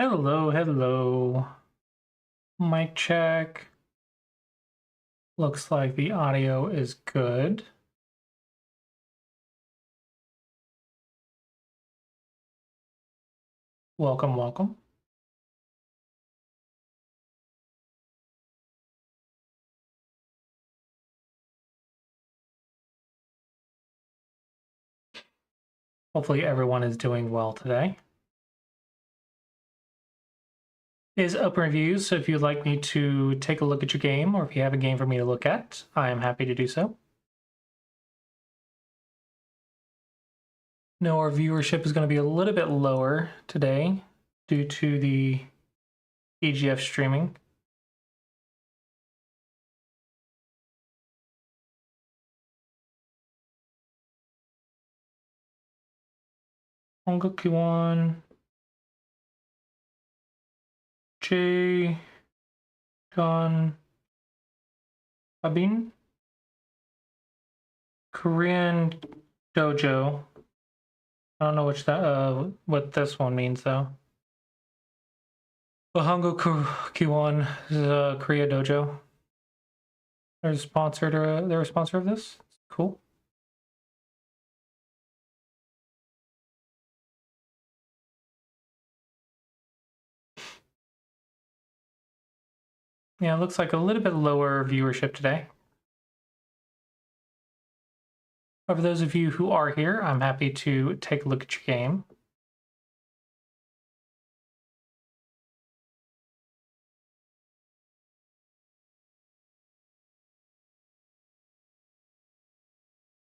Hello, hello. Mic check. Looks like the audio is good. Welcome, welcome. Hopefully everyone is doing well today. It is open reviews, so if you'd like me to take a look at your game, or if you have a game for me to look at, I am happy to do so. No, our viewership is going to be a little bit lower today due to the EGF streaming. Hongoku-one, J, Gon, Abin, Korean Dojo. I don't know which what this one means though. Hango Kiwon is a Korea dojo. They're sponsored. They're a sponsor of this. Cool. Yeah, it looks like a little bit lower viewership today. But for those of you who are here, I'm happy to take a look at your game.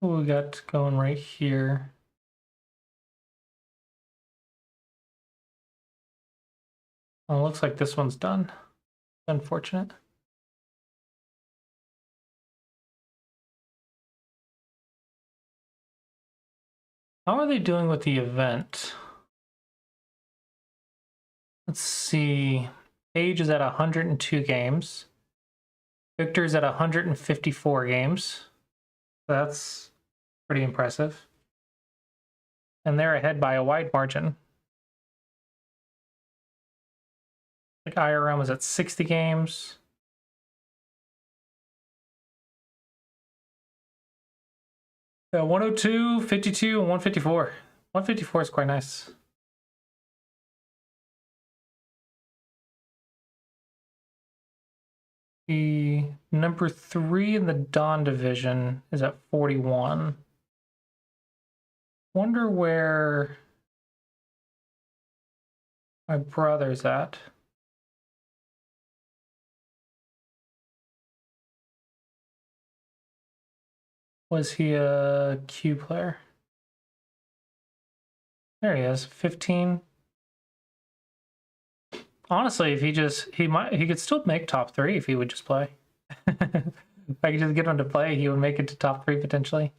What we got going right here? Oh, it looks like this one's done. Unfortunate. How are they doing with the event? Let's see. Age is at 102 games. Victor's at 154 games. That's pretty impressive. And they're ahead by a wide margin. Like IRM was at 60 games. Yeah, 102, 52, and 154. 154 is quite nice. The number 3 in the Dawn division is at 41. Wonder where my brother's at. Was he a Q player? There he is, 15. Honestly, if he could still make top 3 if he would just play. If I could just get him to play, he would make it to top 3 potentially.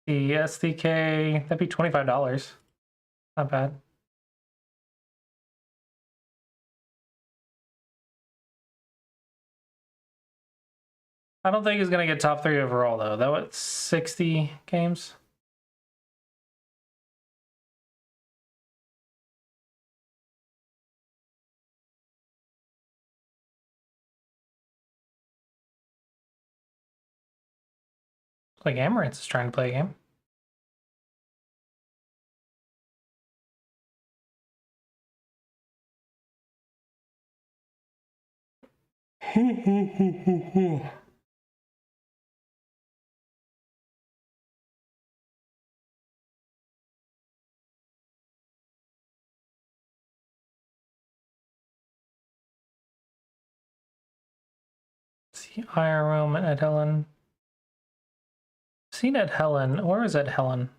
The SDK, that'd be $25. Not bad. I don't think he's gonna get top 3 overall though. That was 60 games. Like Amaranth is trying to play a game. See IRM and Ed Helen. Seen Ed Helen. Where is Ed Helen?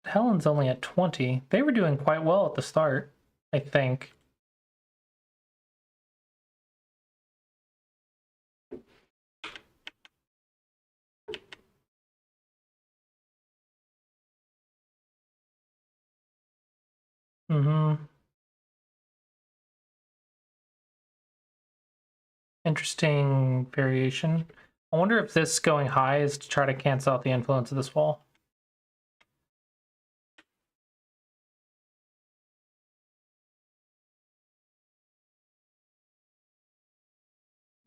Helen's only at 20. They were doing quite well at the start, I think. Interesting variation. I wonder if this going high is to try to cancel out the influence of this wall.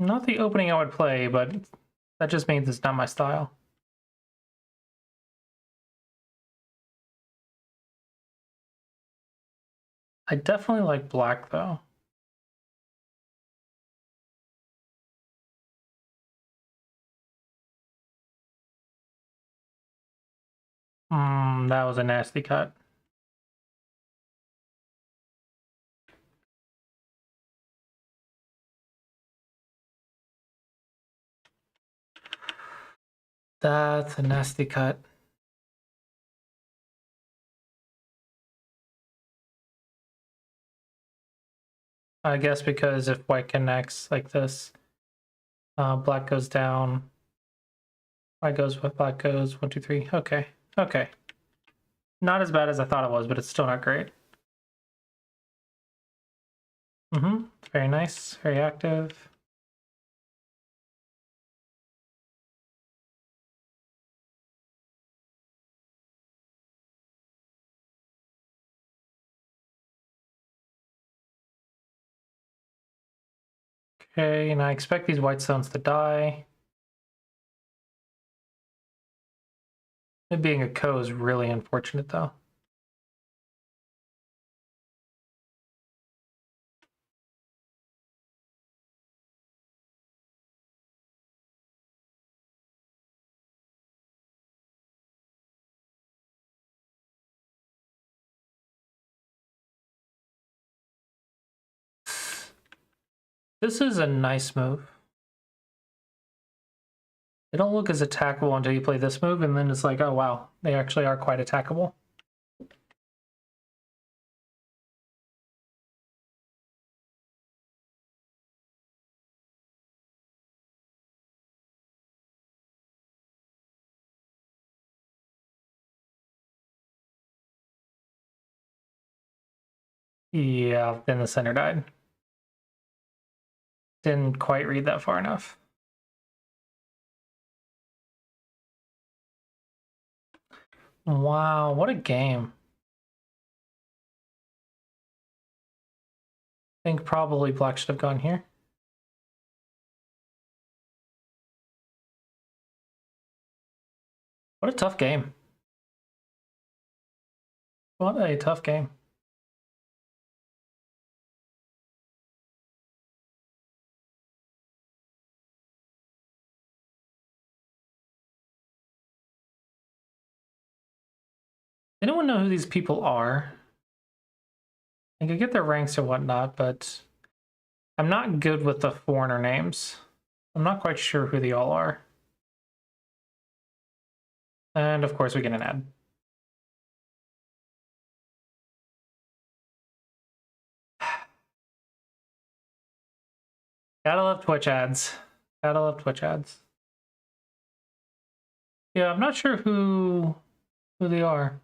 Not the opening I would play, but that just means it's not my style. I definitely like black, though. That was a nasty cut. That's a nasty cut. I guess because if white connects like this, black goes down. White goes with black goes. 1, 2, 3. Okay. Okay. Not as bad as I thought it was, but it's still not great. Very nice. Very active. Okay, and I expect these white stones to die. It being a ko is really unfortunate, though. This is a nice move. They don't look as attackable until you play this move, and then it's like, oh wow, they actually are quite attackable. Yeah, then the center died. Didn't quite read that far enough. Wow, what a game. I think probably black should have gone here. What a tough game. What a tough game. Anyone know who these people are? I could get their ranks or whatnot, but I'm not good with the foreigner names. I'm not quite sure who they all are. And of course we get an ad. Gotta love Twitch ads. Gotta love Twitch ads. Yeah, I'm not sure who they are.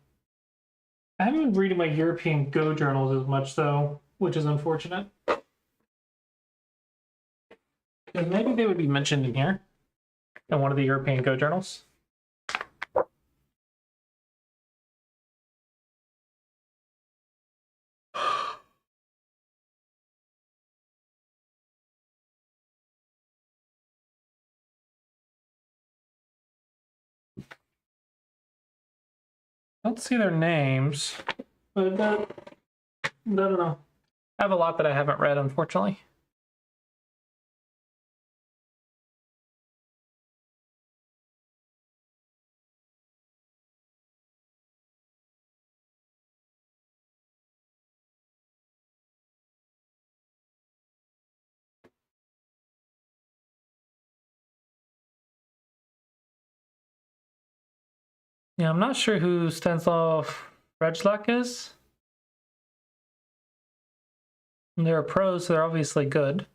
I haven't been reading my European Go journals as much though, which is unfortunate. Because maybe they would be mentioned in here, in one of the European Go journals. I don't see their names, but I don't know. I have a lot that I haven't read, unfortunately. Yeah, I'm not sure who Stanislav Rejlak is. They're pros, so they're obviously good.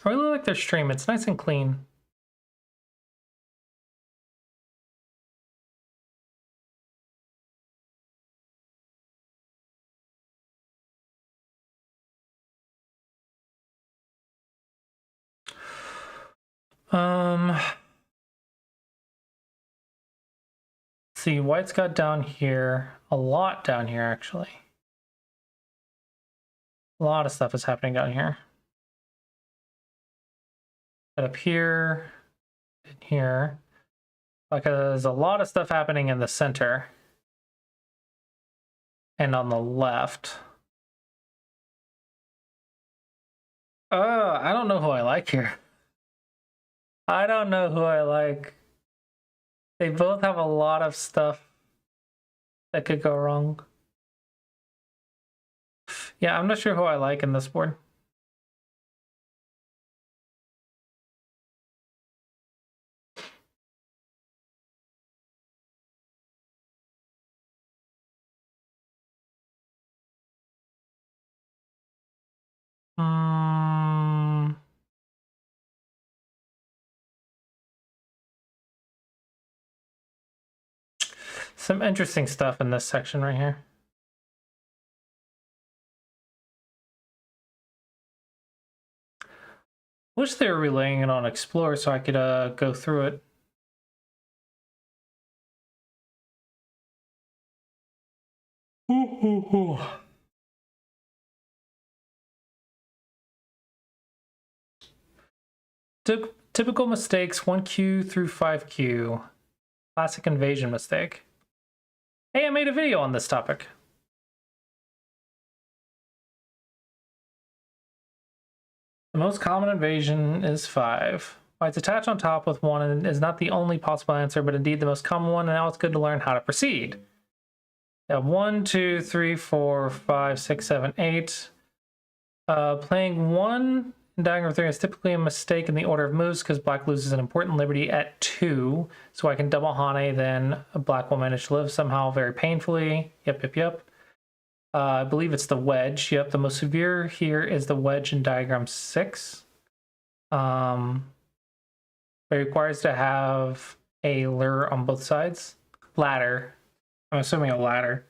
I really like their stream. It's nice and clean. See, white's got down here, a lot down here actually. A lot of stuff is happening down here. But up here, and here, like there's a lot of stuff happening in the center and on the left. I don't know who I like here. I don't know who I like. They both have a lot of stuff that could go wrong. Yeah, I'm not sure who I like in this board. Some interesting stuff in this section right here. Wish they were relaying it on Explore so I could go through it. Typical mistakes 1Q through 5Q. Classic invasion mistake. Hey, I made a video on this topic. The most common invasion is 5. Why it's attached on top with 1 is not the only possible answer, but indeed the most common one, and now it's good to learn how to proceed. Yeah, 1, 2, 3, 4, 5, 6, 7, 8. Playing 1 in diagonal 3 is typically a mistake in the order of moves because black loses an important liberty at 2. So I can double Hane, then black will manage to live somehow very painfully. Yep. I believe it's the wedge. Yep, the most severe here is the wedge in diagram 6. It requires to have a lure on both sides. Ladder. I'm assuming a ladder.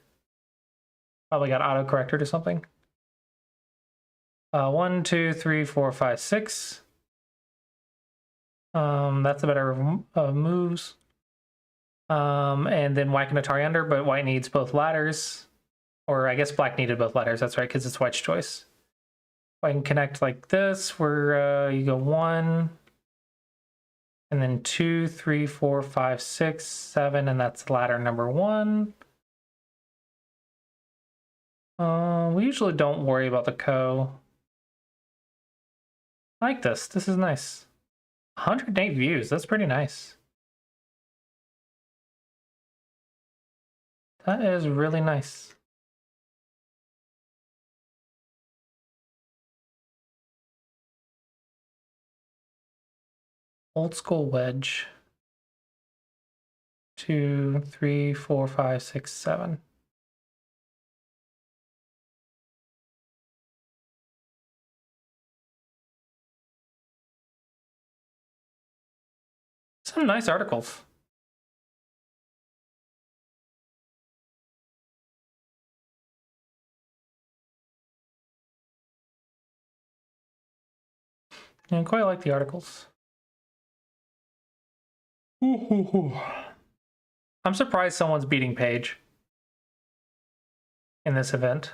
Probably got auto-corrected or something. 1, 2, 3, 4, 5, 6. That's the better of moves. And then white can Atari under, but white needs both ladders. Or I guess black needed both ladders. That's right, because it's white's choice. I can connect like this, where you go 1, and then 2, 3, 4, 5, 6, 7, and that's ladder number 1. We usually don't worry about the co. I like this. This is nice. 108 views. That's pretty nice. That is really nice. Old school wedge. 2, 3, 4, 5, 6, 7. Some nice articles. Yeah, I quite like the articles. I'm surprised someone's beating Paige in this event.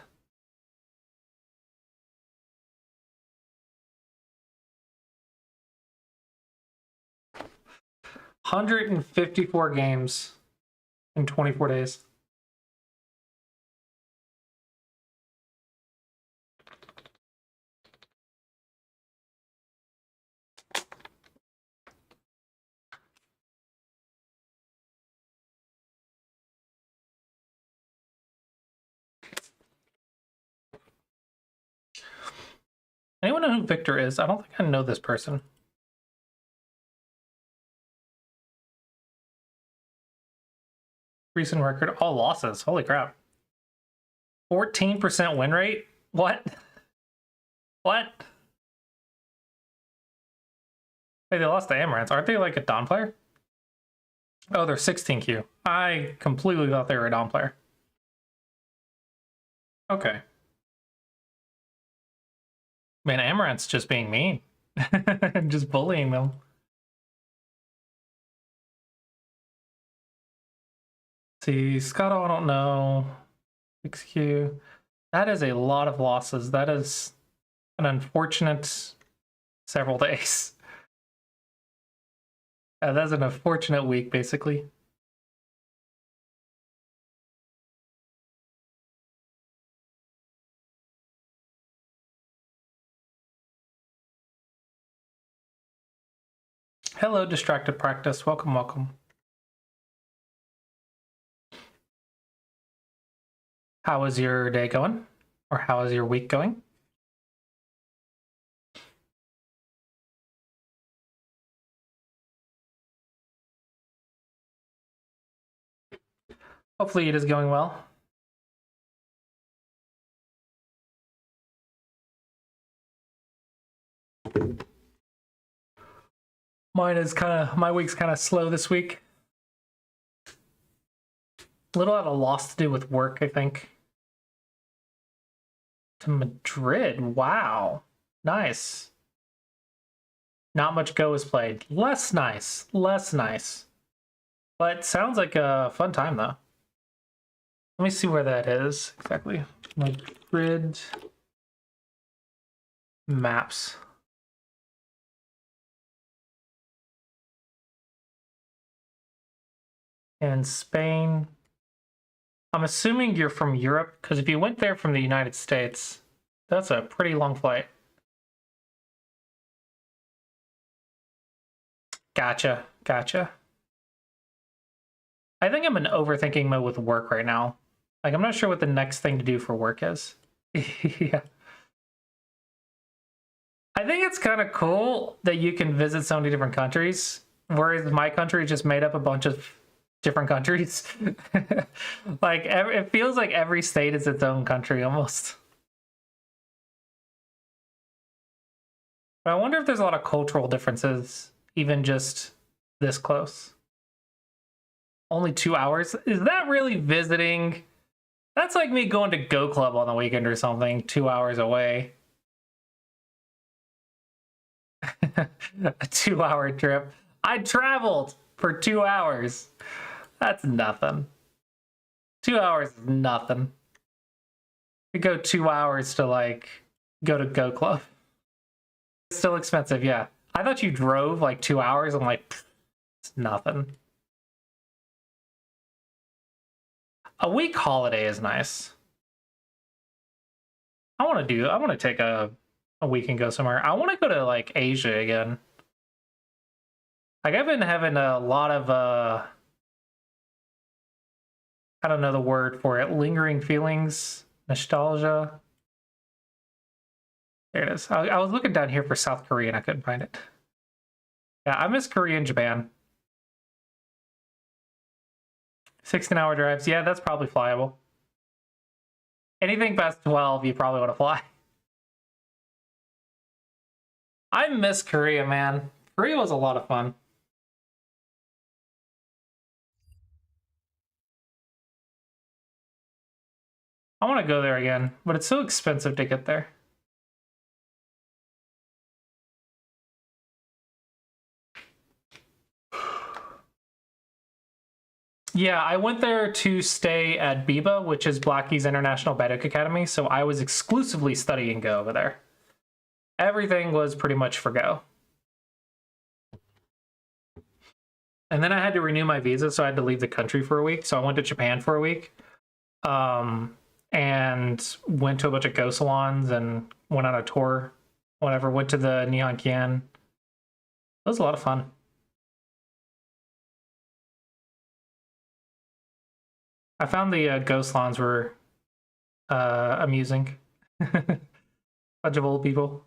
$154 games in 24 days. Anyone know who Victor is? I don't think I know this person. Recent record, all losses. Holy crap. 14% win rate? What? What? Wait, they lost to Amaranth. Aren't they like a Dawn player? Oh, they're 16Q. I completely thought they were a Dawn player. Okay. Man, Amaranth's just being mean. Just bullying them. See, Scotto, I don't know. 6Q. That is a lot of losses. That is an unfortunate several days. That's an unfortunate week, basically. Hello, Distracted Practice. Welcome, welcome. How is your day going? Or how is your week going? Hopefully it is going well. My week's kind of slow this week. A little at a loss to do with work, I think. To Madrid, wow. Nice. Not much Go is played. Less nice. But sounds like a fun time, though. Let me see where that is exactly. Madrid maps. And Spain. I'm assuming you're from Europe, because if you went there from the United States, that's a pretty long flight. Gotcha. I think I'm in overthinking mode with work right now. Like, I'm not sure what the next thing to do for work is. Yeah. I think it's kind of cool that you can visit so many different countries, whereas my country just made up a bunch of different countries. Like, it feels like every state is its own country almost. But I wonder if there's a lot of cultural differences, even just this close. Only 2 hours? Is that really visiting? That's like me going to Go Club on the weekend or something, 2 hours away. A 2 hour trip. I traveled for 2 hours. That's nothing. 2 hours is nothing. We go 2 hours to like go to Go Club. It's still expensive, yeah. I thought you drove like 2 hours. I'm like, it's nothing. A week holiday is nice. I want to take a week and go somewhere. I want to go to like Asia again. Like, I've been having a lot of I don't know the word for it, lingering feelings, nostalgia. There it is. I was looking down here for South Korea and I couldn't find it. Yeah, I miss Korea and Japan. 16-hour drives. Yeah, that's probably flyable. Anything past 12, you probably want to fly. I miss Korea, man. Korea was a lot of fun. I want to go there again, but it's so expensive to get there. Yeah, I went there to stay at Biba, which is Blackie's International Baduk Academy, so I was exclusively studying Go over there. Everything was pretty much for Go. And then I had to renew my visa, so I had to leave the country for a week. So I went to Japan for a week, and went to a bunch of Go salons and went on a tour. Whatever, went to the Nihon Kien. It was a lot of fun. I found the Go salons were amusing. Bunch of old people.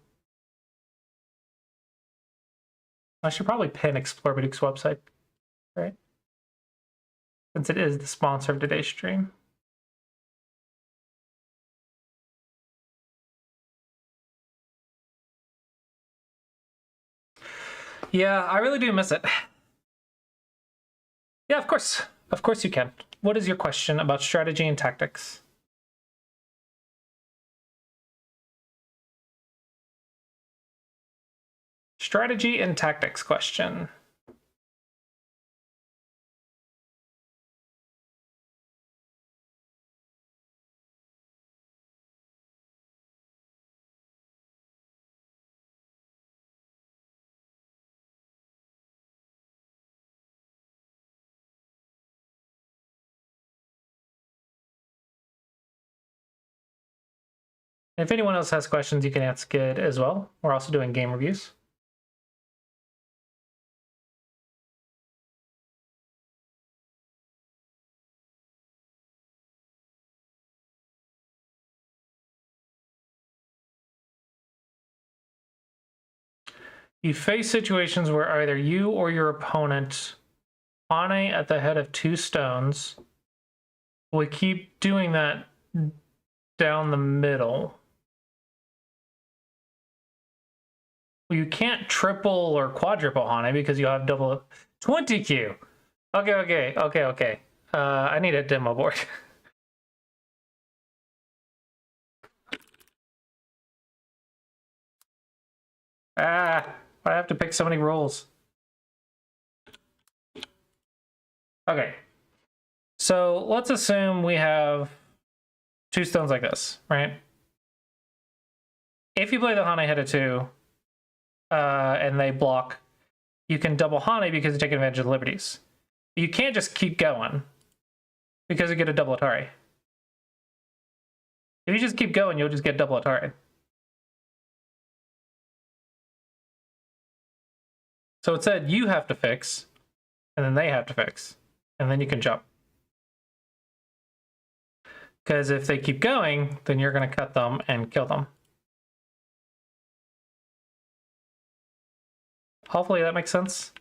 I should probably pin Explore Baduk's website, right? Since it is the sponsor of today's stream. Yeah, I really do miss it. Yeah, of course. Of course you can. What is your question about strategy and tactics? Strategy and tactics question. If anyone else has questions, you can ask it as well. We're also doing game reviews. You face situations where either you or your opponent Hane at the head of 2 stones. We keep doing that down the middle. You can't triple or quadruple Hane because you have double 20Q. Okay. I need a demo board. I have to pick so many rolls. Okay. So let's assume we have 2 stones like this, right? If you play the Hane head of 2, and they block, you can double Hane because you take advantage of the liberties. You can't just keep going because you get a double Atari. If you just keep going, you'll just get double Atari. So it said you have to fix, and then they have to fix, and then you can jump. Because if they keep going, then you're going to cut them and kill them. Hopefully that makes sense.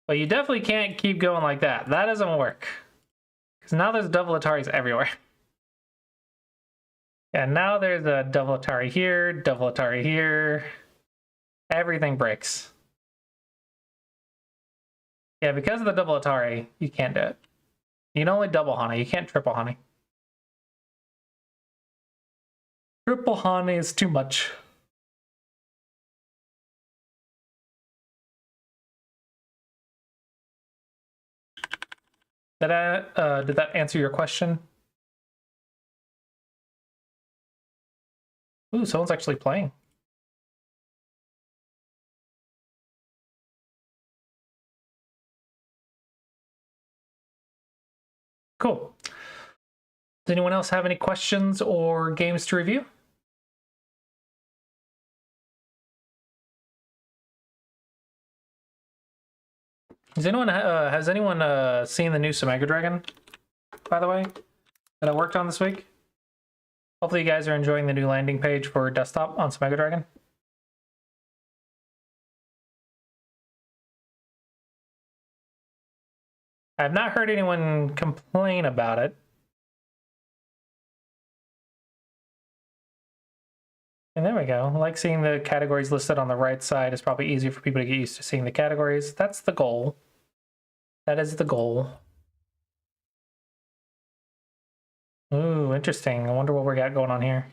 But you definitely can't keep going like that. That doesn't work. Because now there's double Ataris everywhere. And now there's a double Atari here, double Atari here. Everything breaks. Yeah, because of the double Atari, you can't do it. You can only double Hane, you can't triple Hane. Triple Hane is too much. Did that answer your question? Ooh, someone's actually playing. Cool. Does anyone else have any questions or games to review? Has anyone seen the new Samega Dragon, by the way, that I worked on this week? Hopefully you guys are enjoying the new landing page for desktop on Samega Dragon. I've not heard anyone complain about it. And there we go. I like seeing the categories listed on the right side. It's probably easier for people to get used to seeing the categories. That's the goal. That is the goal. Ooh, interesting. I wonder what we got going on here.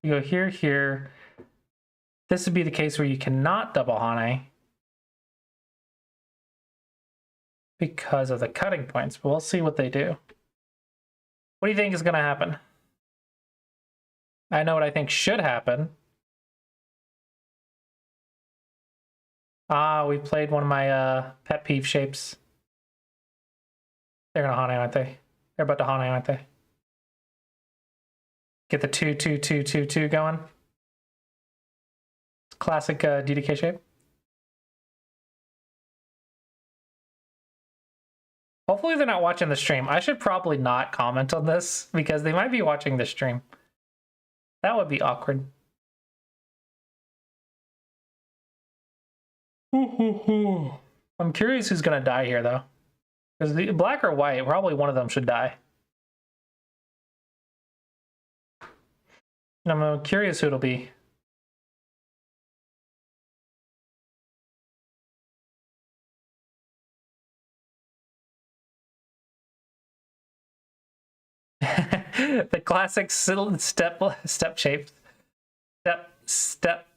You go here, here. This would be the case where you cannot double Hane because of the cutting points, but we'll see what they do. What do you think is going to happen? I know what I think should happen. We played one of my pet peeve shapes. They're going to Hane, aren't they? They're about to Hane, aren't they? Get the 2-2-2-2-2 going. Classic DDK shape. Hopefully they're not watching the stream. I should probably not comment on this because they might be watching the stream. That would be awkward. I'm curious who's going to die here, though. Because the black or white, probably one of them should die. I'm curious who it'll be. The classic step shape. Step.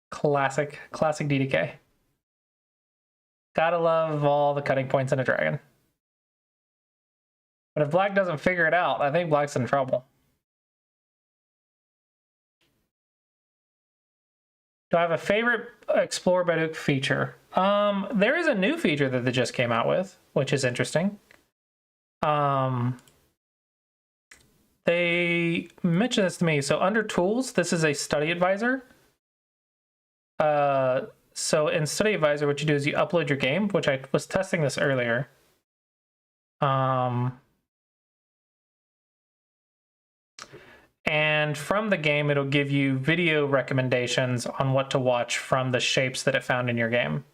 Classic DDK. Gotta love all the cutting points in a dragon. But if black doesn't figure it out, I think black's in trouble. Do I have a favorite Explore Baduk feature? There is a new feature that they just came out with, which is interesting. They mentioned this to me. So under Tools, this is a Study Advisor. So in Study Advisor, what you do is you upload your game, which I was testing this earlier. And from the game, it'll give you video recommendations on what to watch from the shapes that it found in your game.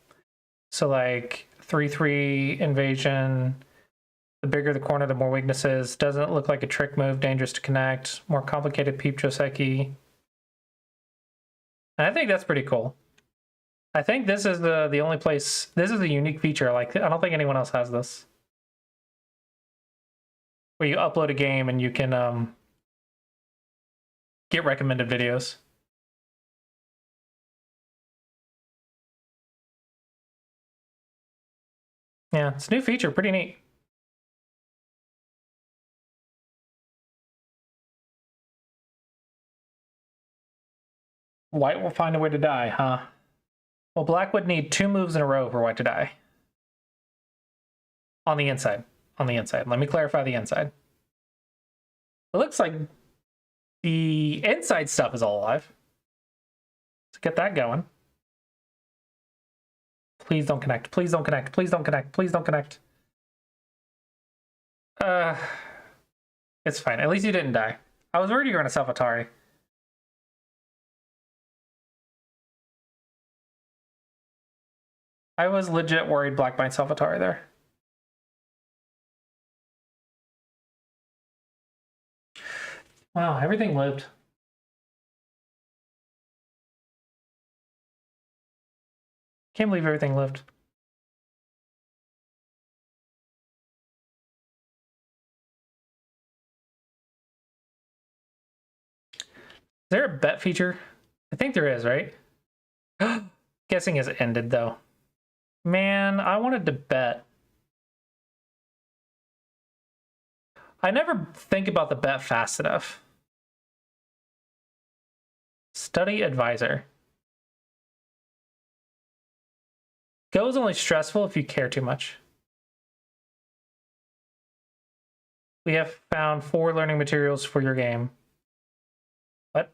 So like 3-3 invasion, the bigger the corner, the more weaknesses. Doesn't look like a trick move, dangerous to connect. More complicated peep Joseki. And I think that's pretty cool. I think this is the only place, this is a unique feature. Like, I don't think anyone else has this. Where you upload a game and you can get recommended videos. Yeah, it's a new feature, pretty neat. White will find a way to die, huh? Well, black would need 2 moves in a row for white to die. On the inside. On the inside. Let me clarify the inside. It looks like the inside stuff is all alive. Let's get that going. Please don't connect. Please don't connect. Please don't connect. Please don't connect. It's fine. At least you didn't die. I was worried you were gonna self-Atari. I was legit worried black might self-Atari there. Wow, everything lived. Can't believe everything lived. Is there a bet feature? I think there is, right? Guessing is ended though. Man, I wanted to bet. I never think about the bet fast enough. Study Advisor. Go is only stressful if you care too much. We have found 4 learning materials for your game. What?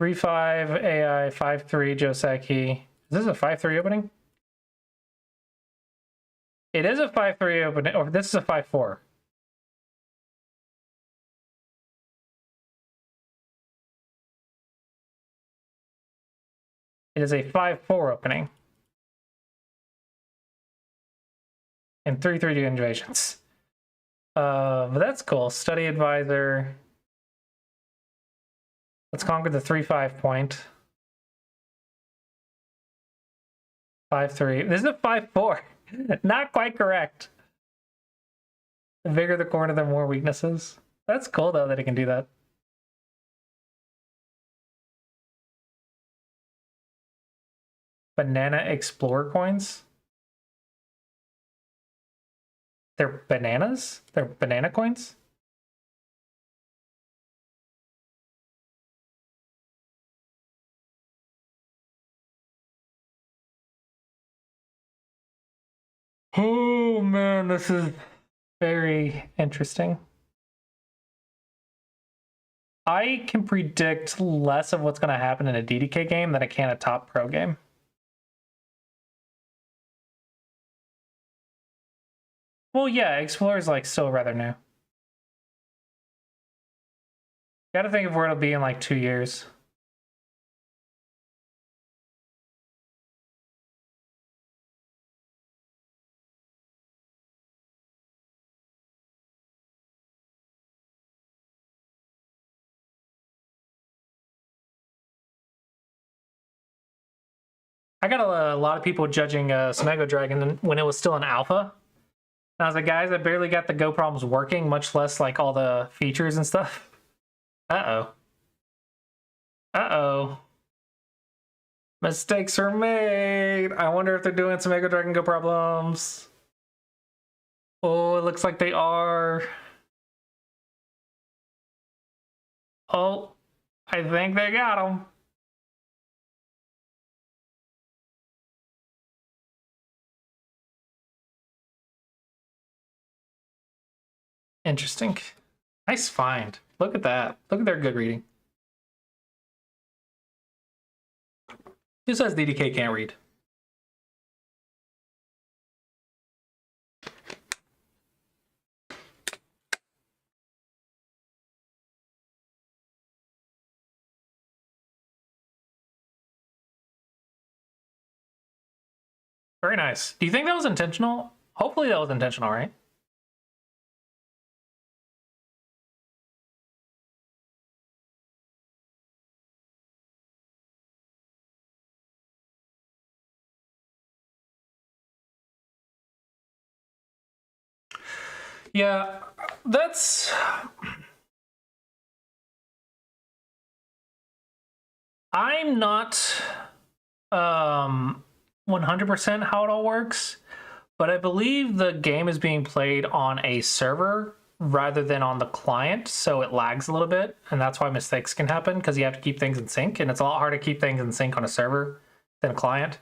3-5 AI, 5-3 Joseki. Is this a 5-3 opening? It is a 5-3 opening, or this is a 5-4. It is a 5-4 opening. And 3-3 invasions. But that's cool. Study Advisor. Let's conquer the 3-5 point. 5-3. This is a 5-4. Not quite correct. The bigger the corner, the more weaknesses. That's cool though that it can do that. Banana Explorer coins? They're bananas? They're banana coins? Oh man, this is very interesting. I can predict less of what's going to happen in a DDK game than I can a top pro game. Well, yeah, Explorer's like still rather new. Gotta think of where it'll be in like 2 years. I got a lot of people judging Smego Dragon when it was still in alpha. And I was like, guys, I barely got the Go problems working, much less like all the features and stuff. Uh-oh. Uh-oh. Mistakes are made. I wonder if they're doing some Smego Dragon Go problems. Oh, it looks like they are. Oh, I think they got him. Interesting. Nice find. Look at that. Look at their good reading. Who says DDK can't read? Very nice. Do you think that was intentional? Hopefully that was intentional, right? Yeah, that's... I'm not 100% how it all works, but I believe the game is being played on a server rather than on the client, so it lags a little bit, and that's why mistakes can happen, because you have to keep things in sync, and it's a lot harder to keep things in sync on a server than a client.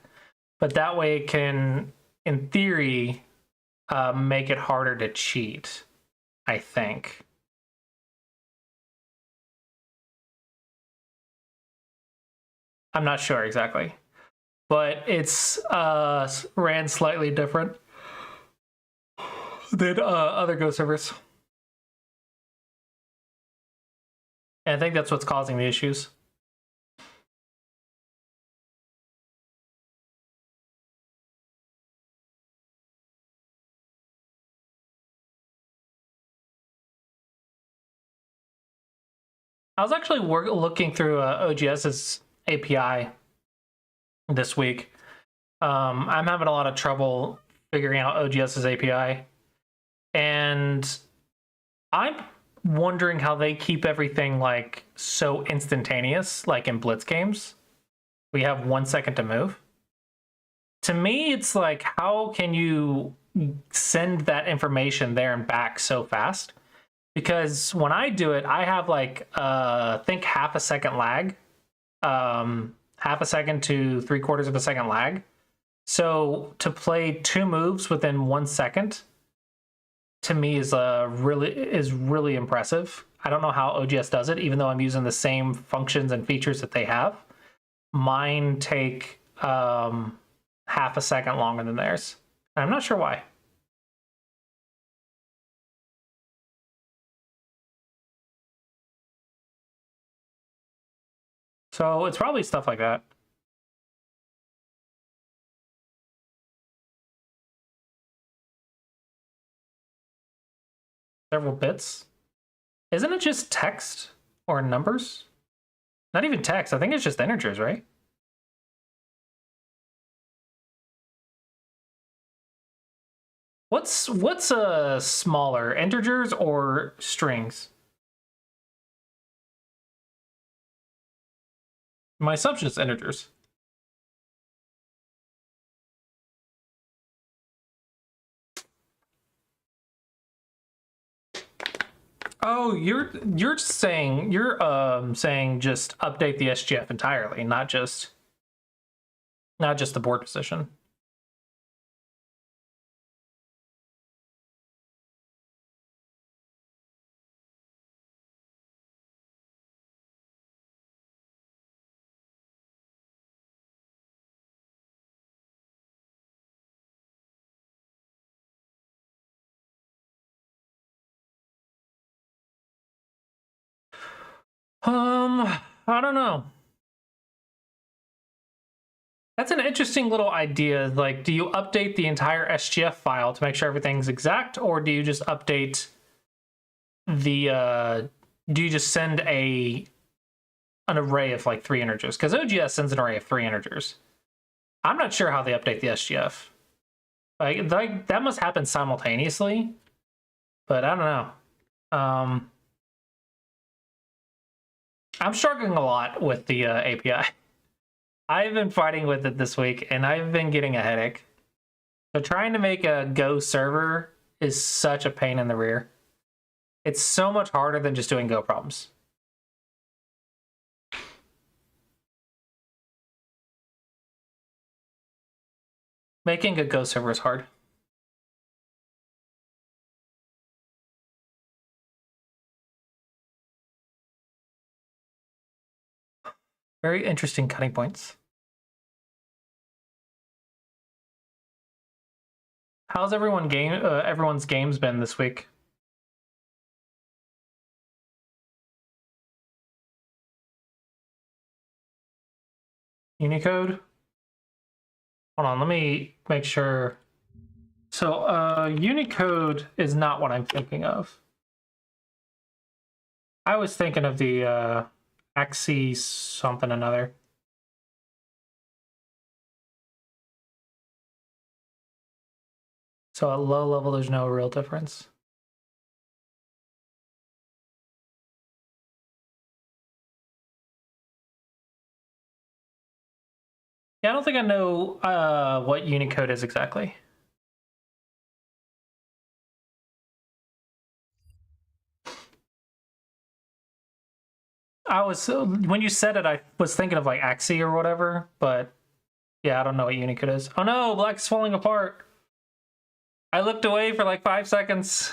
But that way it can, in theory, make it harder to cheat, I think. I'm not sure exactly, but it's ran slightly different than other Go servers. And I think that's what's causing the issues. I was actually looking through OGS's API this week. I'm having a lot of trouble figuring out OGS's API, and I'm wondering how they keep everything like so instantaneous, like in Blitz games. We have 1 second to move. To me, it's like, how can you send that information there and back so fast? Because when I do it, I have like think half a second lag, half a second to 3/4 of a second lag. So to play 2 moves within 1 second, to me is really impressive. I don't know how OGS does it, even though I'm using the same functions and features that they have. Mine take half a second longer than theirs. I'm not sure why. So it's probably stuff like that. Several bits. Isn't it just text or numbers? Not even text. I think it's just integers, right? What's smaller, integers or strings? My assumption is integers. Oh, you're saying saying just update the SGF entirely, not just the board position. I don't know. That's an interesting little idea. Like, do you update the entire SGF file to make sure everything's exact, or do you just update the do you just send an array of like 3 integers? Because OGS sends an array of 3 integers. I'm not sure how they update the SGF. Like that must happen simultaneously, but I don't know. I'm struggling a lot with the API. I've been fighting with it this week, and I've been getting a headache. So trying to make a Go server is such a pain in the rear. It's so much harder than just doing Go problems. Making a Go server is hard. Very interesting cutting points. How's everyone's games been this week? Unicode? Hold on, let me make sure. So, Unicode is not what I'm thinking of. I was thinking of the Axie something another. So at low level, there's no real difference. Yeah, I don't think I know what Unicode is exactly. When you said it, I was thinking of like Axie or whatever, but yeah, I don't know what Unicode is. Oh no, Black's falling apart. I looked away for like 5 seconds.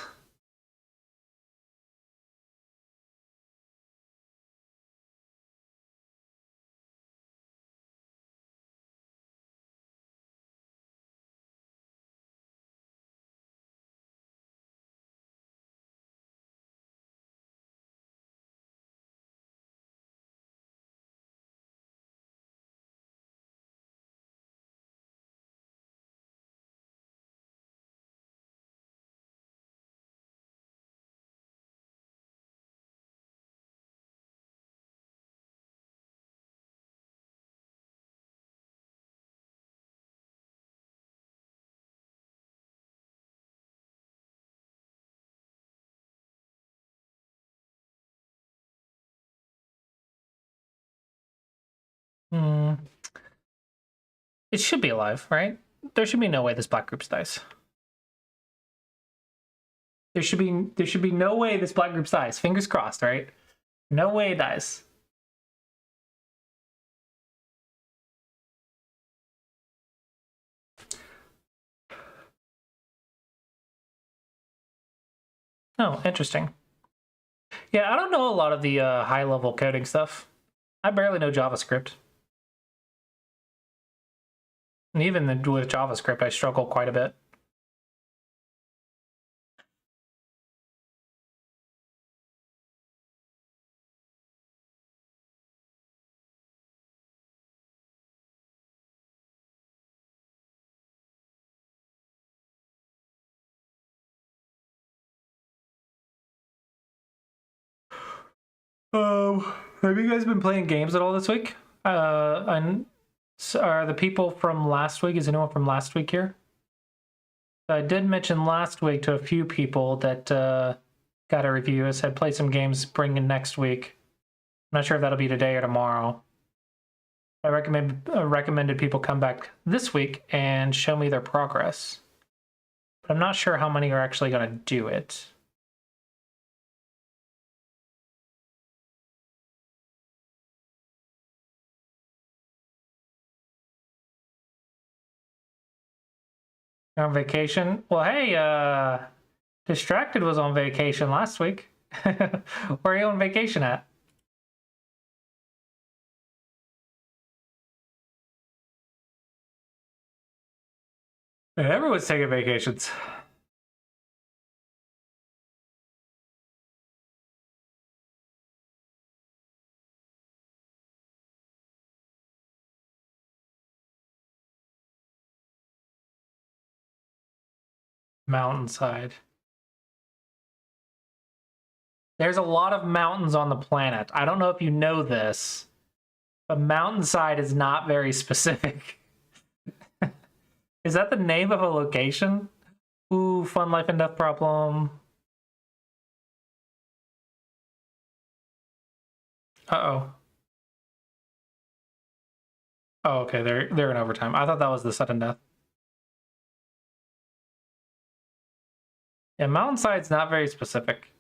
It should be alive, right? There should be no way this black group dies. There should be no way this black group dies. Fingers crossed, right? No way it dies. Oh, interesting. Yeah, I don't know a lot of the high-level coding stuff. I barely know JavaScript. And even with JavaScript, I struggle quite a bit. Have you guys been playing games at all this week? And are the people from last week? Is anyone from last week here? I did mention last week to a few people that got a review. I said play some games, bring in next week. I'm not sure if that'll be today or tomorrow. I recommended people come back this week and show me their progress. But I'm not sure how many are actually going to do it. You're on vacation? Well, hey, Distracted was on vacation last week. Where are you on vacation at? Everyone's taking vacations. Mountainside. There's a lot of mountains on the planet. I don't know if you know this, but Mountainside is not very specific. Is that the name of a location? Ooh, fun life and death problem. Uh-oh. Oh, okay, they're in overtime. I thought that was the sudden death. Yeah, Mountainside's not very specific.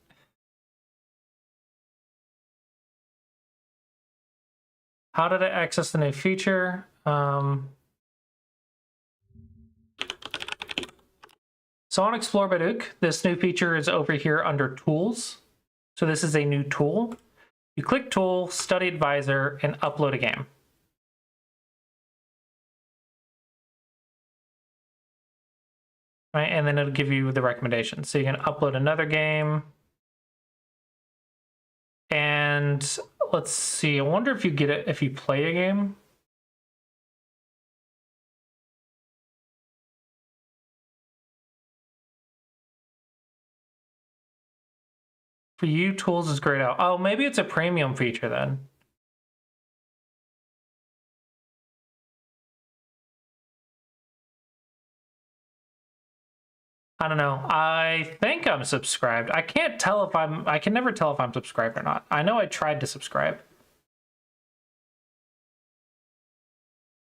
How did I access the new feature? So on Explore Baduk, this new feature is over here under Tools. So this is a new tool. You click Tool, Study Advisor, and upload a game. Right, and then it'll give you the recommendations. So you can upload another game. And let's see, I wonder if you get it if you play a game. For you, Tools is grayed out. Oh, maybe it's a premium feature then. I don't know. I think I'm subscribed. I can't tell if I can never tell if I'm subscribed or not. I know I tried to subscribe.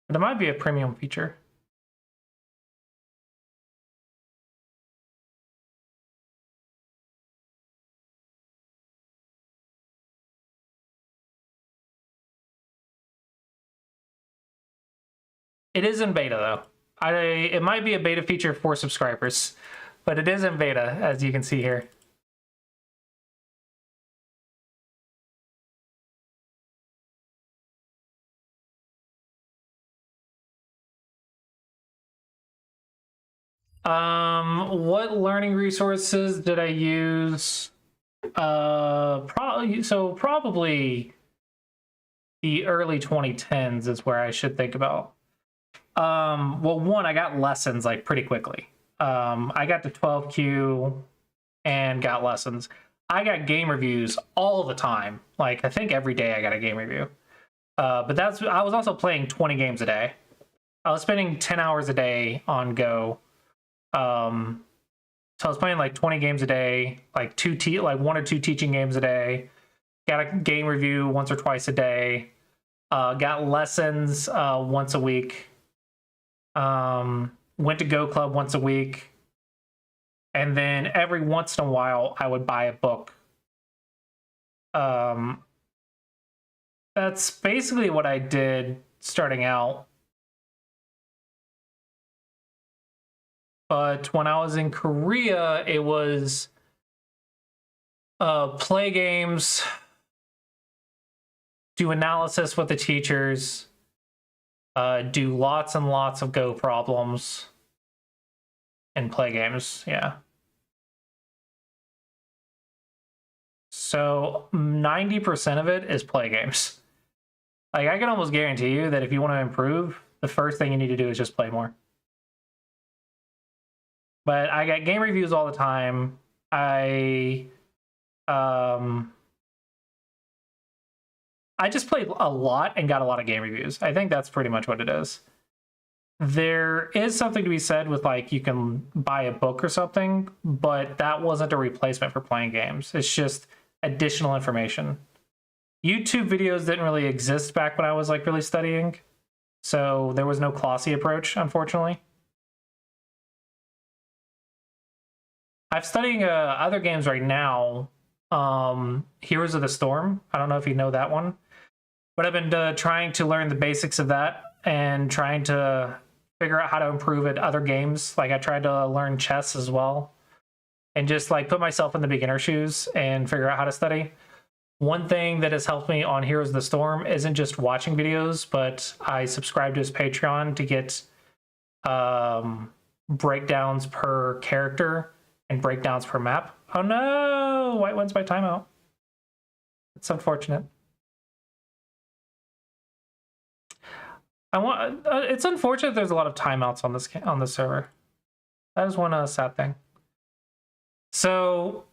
But it might be a premium feature. It is in beta though. It might be a beta feature for subscribers, but it is in beta, as you can see here. What learning resources did I use? Probably the early 2010s is where I should think about. Well, one, I got lessons like pretty quickly. I got to 12Q and got lessons. I got game reviews all the time. Like I think every day I got a game review. But I was also playing 20 games a day. I was spending 10 hours a day on Go. So I was playing like 20 games a day, like one or two teaching games a day. Got a game review once or twice a day. Got lessons once a week. Went to Go Club once a week. And then every once in a while, I would buy a book. That's basically what I did starting out. But when I was in Korea, it was play games, do analysis with the teachers, do lots and lots of Go problems, and play games, yeah. So 90% of it is play games. Like I can almost guarantee you that if you want to improve, the first thing you need to do is just play more. But I get game reviews all the time. I just played a lot and got a lot of game reviews. I think that's pretty much what it is. There is something to be said with like you can buy a book or something, but that wasn't a replacement for playing games. It's just additional information. YouTube videos didn't really exist back when I was like really studying. So there was no classy approach, unfortunately. I'm studying other games right now. Heroes of the Storm. I don't know if you know that one. But I've been trying to learn the basics of that and trying to figure out how to improve at other games. Like I tried to learn chess as well. And just like put myself in the beginner shoes and figure out how to study. One thing that has helped me on Heroes of the Storm isn't just watching videos, but I subscribe to his Patreon to get breakdowns per character and breakdowns per map. Oh no! White wins by timeout. It's unfortunate. It's unfortunate there's a lot of timeouts on this server. That is one sad thing. So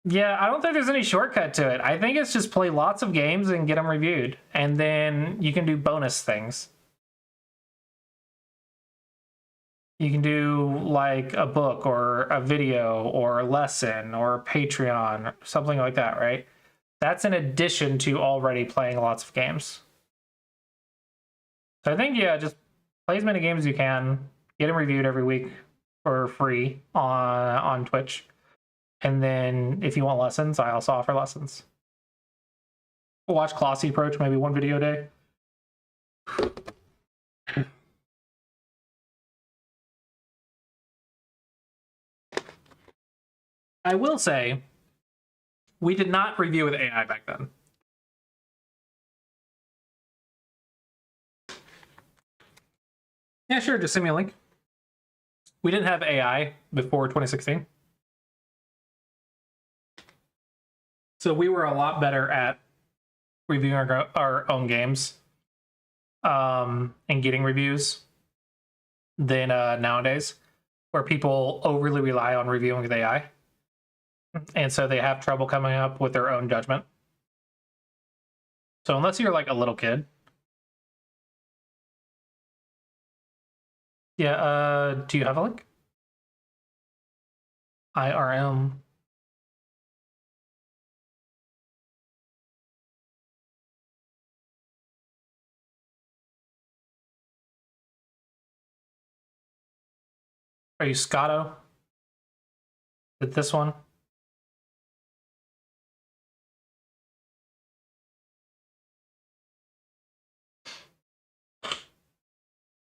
yeah, I don't think there's any shortcut to it. I think it's just play lots of games and get them reviewed, and then you can do bonus things. You can do like a book or a video or a lesson or a Patreon or something like that, right? That's in addition to already playing lots of games. So I think, yeah, just play as many games as you can, get them reviewed every week for free on Twitch. And then if you want lessons, I also offer lessons. Watch Classy Approach, maybe one video a day. I will say, we did not review with AI back then. Yeah, sure, just send me a link. We didn't have AI before 2016. So we were a lot better at reviewing our own games and getting reviews than nowadays, where people overly rely on reviewing with AI. And so they have trouble coming up with their own judgment. So unless you're like a little kid. Yeah, do you have a link? IRM. Are you Scotto? Is it this one?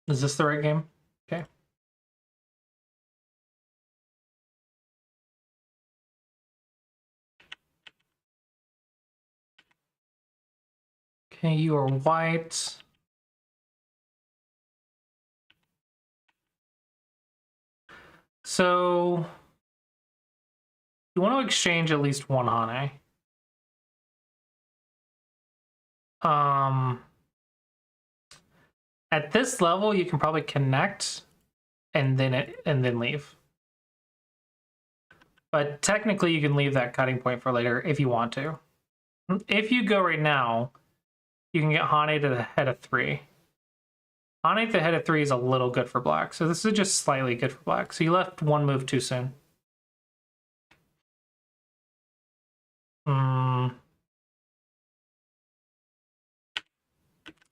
Is this the right game? Okay. Okay, you are white. So you want to exchange at least one Hane. At this level, you can probably connect and then leave. But technically, you can leave that cutting point for later if you want to. If you go right now, you can get Hane to the head of 3. Hane to the head of 3 is a little good for black, so this is just slightly good for black. So you left one move too soon.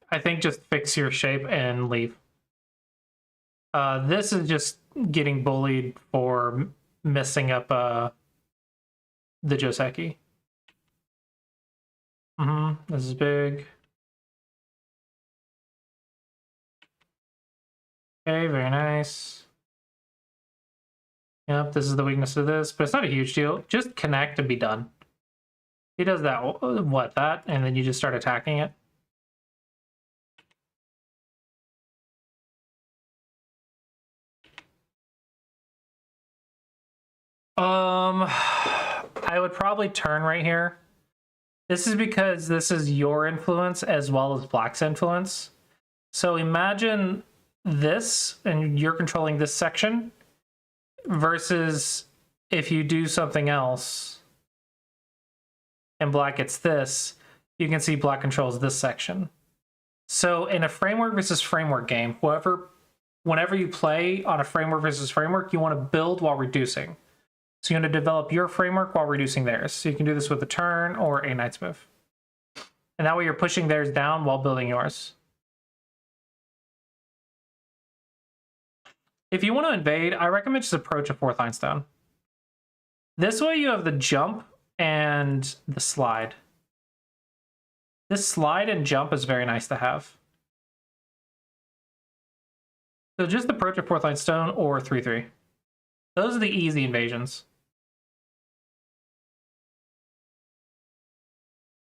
I think just fix your shape and leave. This is just getting bullied for messing up the Joseki. This is big. Okay, very nice. Yep, this is the weakness of this, but it's not a huge deal. Just connect and be done. He does that, that, and then you just start attacking it. I would probably turn right here. This is because this is your influence as well as black's influence. So imagine this, and you're controlling this section, versus if you do something else and black gets this, you can see black controls this section. So in a framework versus framework game, whenever you play on a framework versus framework, you want to build while reducing. So you want to develop your framework while reducing theirs. So you can do this with a turn or a knight's move. And that way you're pushing theirs down while building yours. If you want to invade, I recommend just approach a 4th line stone. This way you have the jump and the slide. This slide and jump is very nice to have. So just approach a 4th line stone or 3/3. Those are the easy invasions.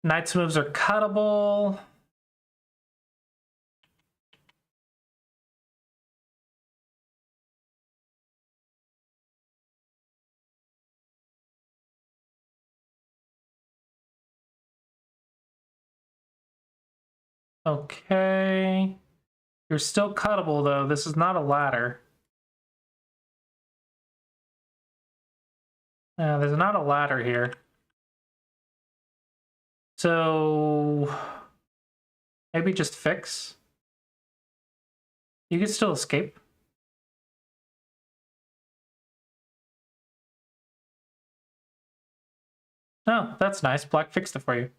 Knight's moves are cuttable. Okay. You're still cuttable, though. This is not a ladder. There's not a ladder here. So maybe just fix. You can still escape. Oh, that's nice. Black fixed it for you.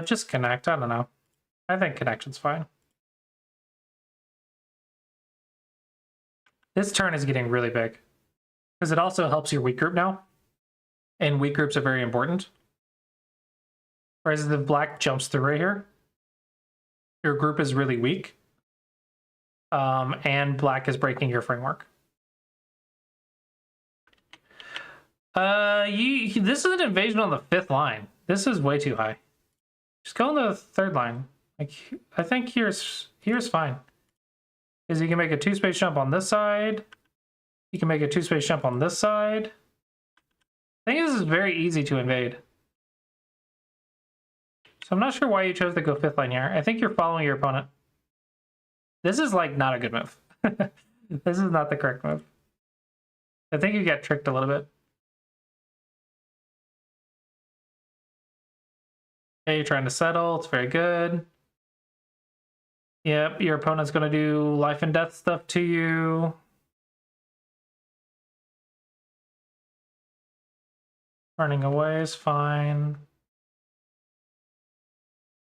Just connect. I don't know. I think connection's fine. This turn is getting really big because it also helps your weak group now, and weak groups are very important. Whereas if black jumps through right here, your group is really weak, and black is breaking your framework. This is an invasion on the 5th line. This is way too high. Just go on the 3rd line. Like, I think here's fine. Because you can make a 2-space jump on this side. You can make a 2-space jump on this side. I think this is very easy to invade. So I'm not sure why you chose to go 5th line here. I think you're following your opponent. This is like not a good move. This is not the correct move. I think you get tricked a little bit. Okay, you're trying to settle. It's very good. Yep, your opponent's going to do life and death stuff to you. Running away is fine.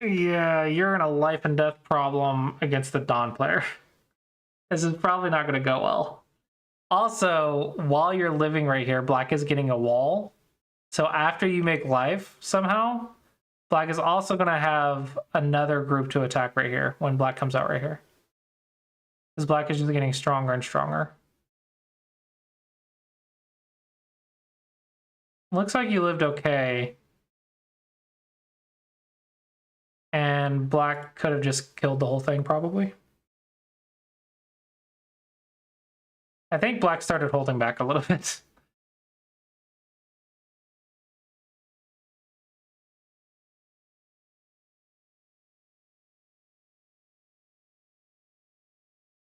Yeah, you're in a life and death problem against the Dawn player. This is probably not going to go well. Also, while you're living right here, Black is getting a wall. So after you make life, somehow, Black is also going to have another group to attack right here when Black comes out right here. Because Black is just getting stronger and stronger. Looks like you lived okay. And Black could have just killed the whole thing, probably. I think Black started holding back a little bit.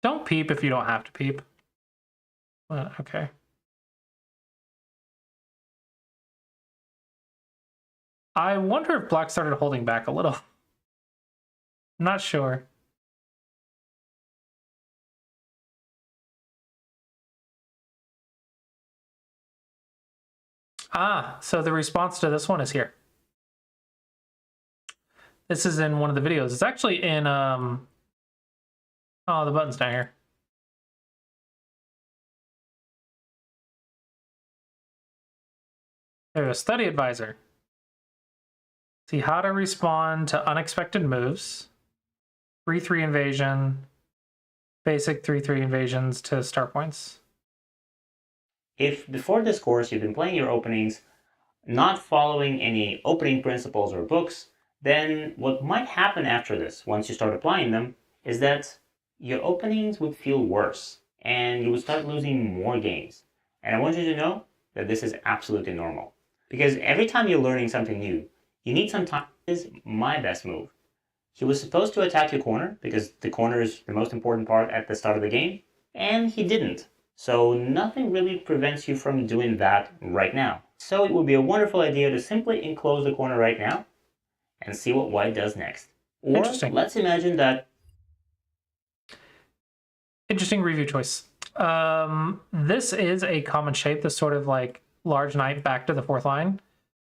Don't peep if you don't have to peep. Okay. I wonder if Black started holding back a little. I'm not sure. Ah, so the response to this one is here. This is in one of the videos. It's actually in, oh, the button's down here. There's a study advisor. See how to respond to unexpected moves. 3-3 invasion. Basic 3-3 invasions to start points. If before this course you've been playing your openings, not following any opening principles or books, then what might happen after this, once you start applying them, is that your openings would feel worse and you would start losing more games. And I want you to know that this is absolutely normal. Because every time you're learning something new, you need some time. This is my best move. He was supposed to attack your corner because the corner is the most important part at the start of the game, and he didn't. So nothing really prevents you from doing that right now. So it would be a wonderful idea to simply enclose the corner right now and see what white does next. Or let's imagine that... Interesting review choice. This is a common shape, this sort of like large knight back to the 4th line.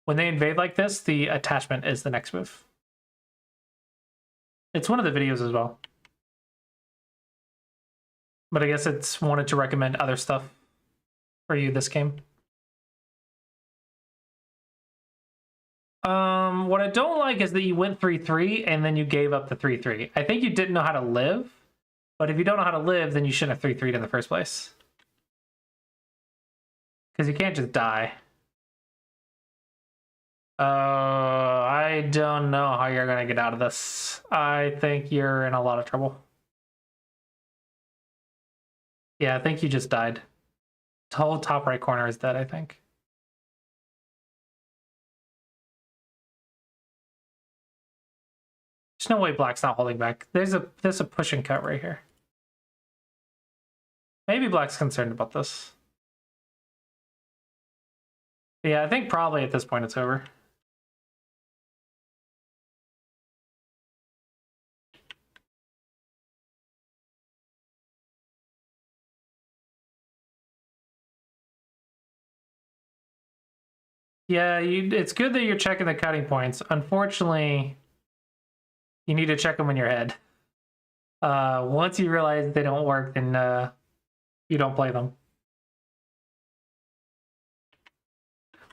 When they invade like this, the attachment is the next move. It's one of the videos as well. But I guess it's wanted to recommend other stuff for you this game. What I don't like is that you went 3-3 and then you gave up the 3-3. I think you didn't know how to live, but if you don't know how to live, then you shouldn't have 3-3'd in the first place. Because you can't just die. I don't know how you're going to get out of this. I think you're in a lot of trouble. Yeah, I think you just died. The whole top right corner is dead, I think. There's no way Black's not holding back. There's a push and cut right here. Maybe Black's concerned about this. Yeah, I think probably at this point it's over. Yeah, it's good that you're checking the cutting points. Unfortunately, you need to check them in your head. Once you realize they don't work, then you don't play them.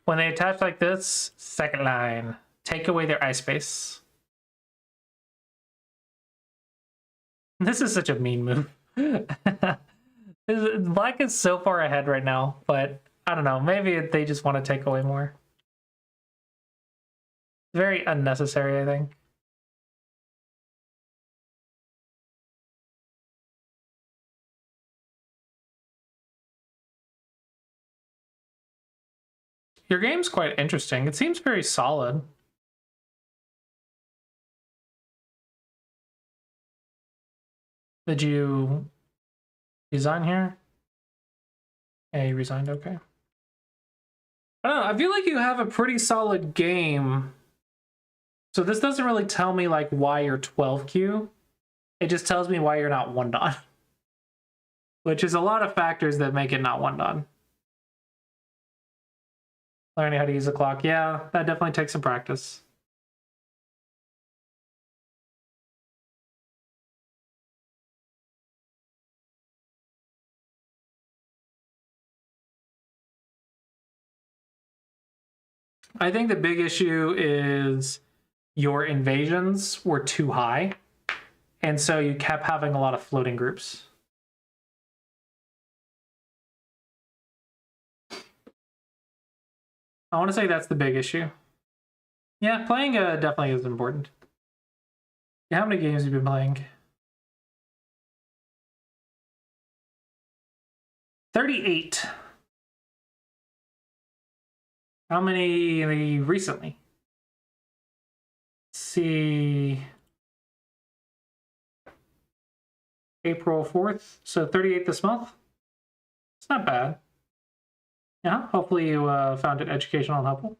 When they attach like this, 2nd line, take away their ice space. This is such a mean move. Black is so far ahead right now, but I don't know. Maybe they just want to take away more. Very unnecessary, I think. Your game's quite interesting. It seems very solid. Did you resign here? Yeah, you resigned, okay. I don't know, I feel like you have a pretty solid game. So this doesn't really tell me like why you're 12Q. It just tells me why you're not 1-dan. Which is a lot of factors that make it not 1-dan. Learning how to use a clock. Yeah, that definitely takes some practice. I think the big issue is your invasions were too high. And so you kept having a lot of floating groups. I want to say that's the big issue. Yeah, playing definitely is important. How many games have you been playing? 38. How many recently? Let's see. April 4th, so 38 this month. It's not bad. Yeah, hopefully you found it educational and helpful.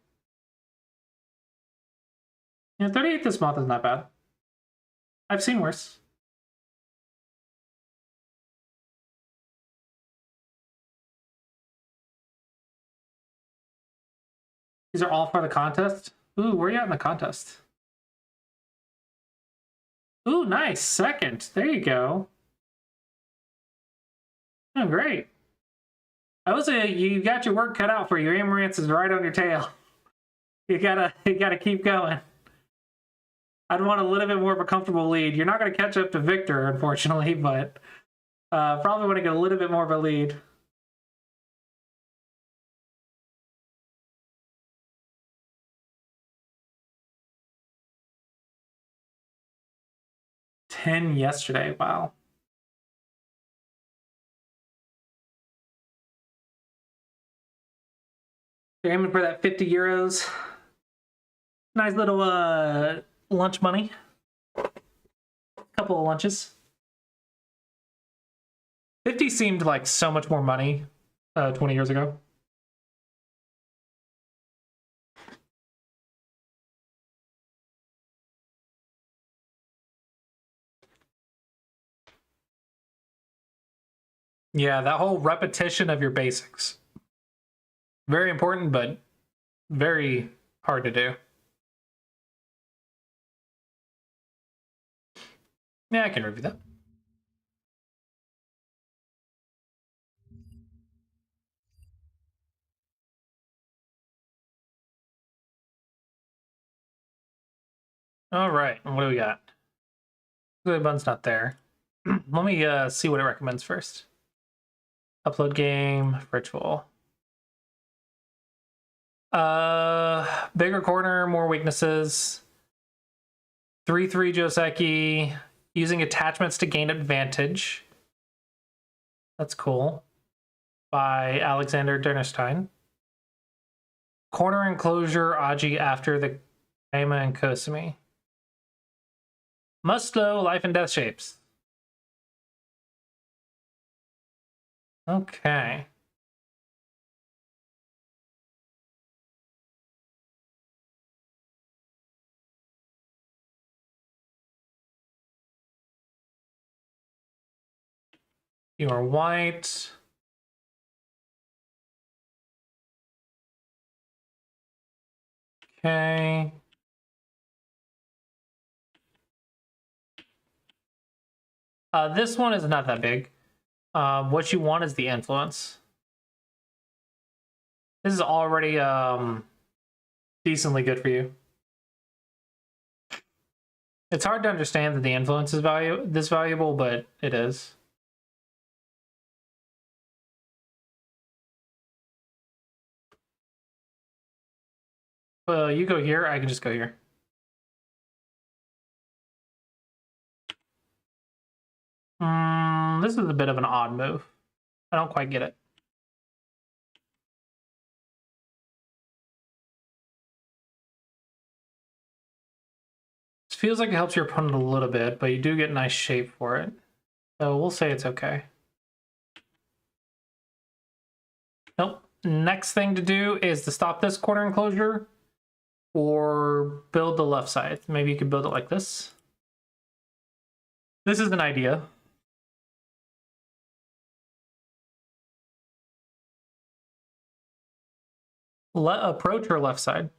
Yeah, 38 this month is not bad. I've seen worse. These are all for the contest. Ooh, where are you at in the contest? Ooh, nice. Second. There you go. Oh, great. I would say you got your work cut out for you. Amaranth is right on your tail. You gotta keep going. I'd want a little bit more of a comfortable lead. You're not gonna catch up to Victor, unfortunately, but probably want to get a little bit more of a lead. $10 yesterday. Wow. You're aiming for that 50 euros. Nice little lunch money. Couple of lunches. 50 seemed like so much more money 20 years ago. Yeah, that whole repetition of your basics. Very important, but very hard to do. Yeah, I can review that. All right, what do we got? The button's not there. Let me see what it recommends first. Upload game, virtual. Bigger corner, more weaknesses. 3-3 Joseki, using attachments to gain advantage. That's cool. By Alexander Dernerstein. Corner enclosure Aji after the Kaima and Kosumi. Must know life and death shapes. Okay. You are white. Okay. This one is not that big. What you want is the influence. This is already decently good for you. It's hard to understand that the influence is this valuable, but it is. Well, you go here, I can just go here. This is a bit of an odd move. I don't quite get it. This feels like it helps your opponent a little bit, but you do get nice shape for it. So we'll say it's okay. Nope. Next thing to do is to stop this corner enclosure or build the left side. Maybe you could build it like this. This is an idea. Approach or left side?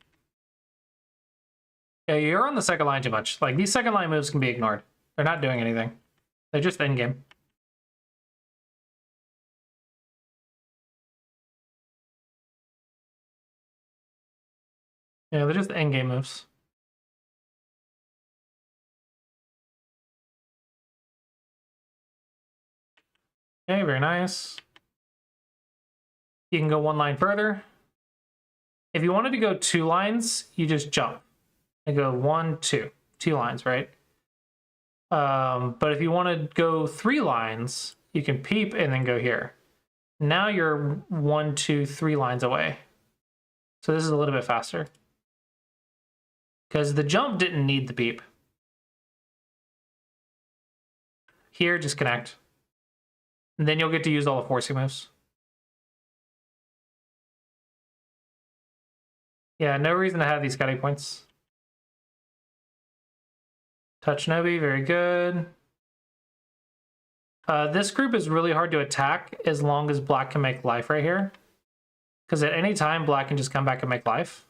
Yeah, you're on the second line too much. Like, these second line moves can be ignored. They're not doing anything. They're just end game. Yeah, they're just end game moves. Okay, very nice. You can go one line further. If you wanted to go 2 lines, you just jump and go 1, 2. 2 lines, right? But if you want to go 3 lines, you can peep and then go here. Now you're 1, 2, 3 lines away. So this is a little bit faster. Because the jump didn't need the peep. Here, just connect. And then you'll get to use all the forcing moves. Yeah, no reason to have these scouting points. Touch Nobi, very good. This group is really hard to attack as long as black can make life right here. Because at any time, black can just come back and make life.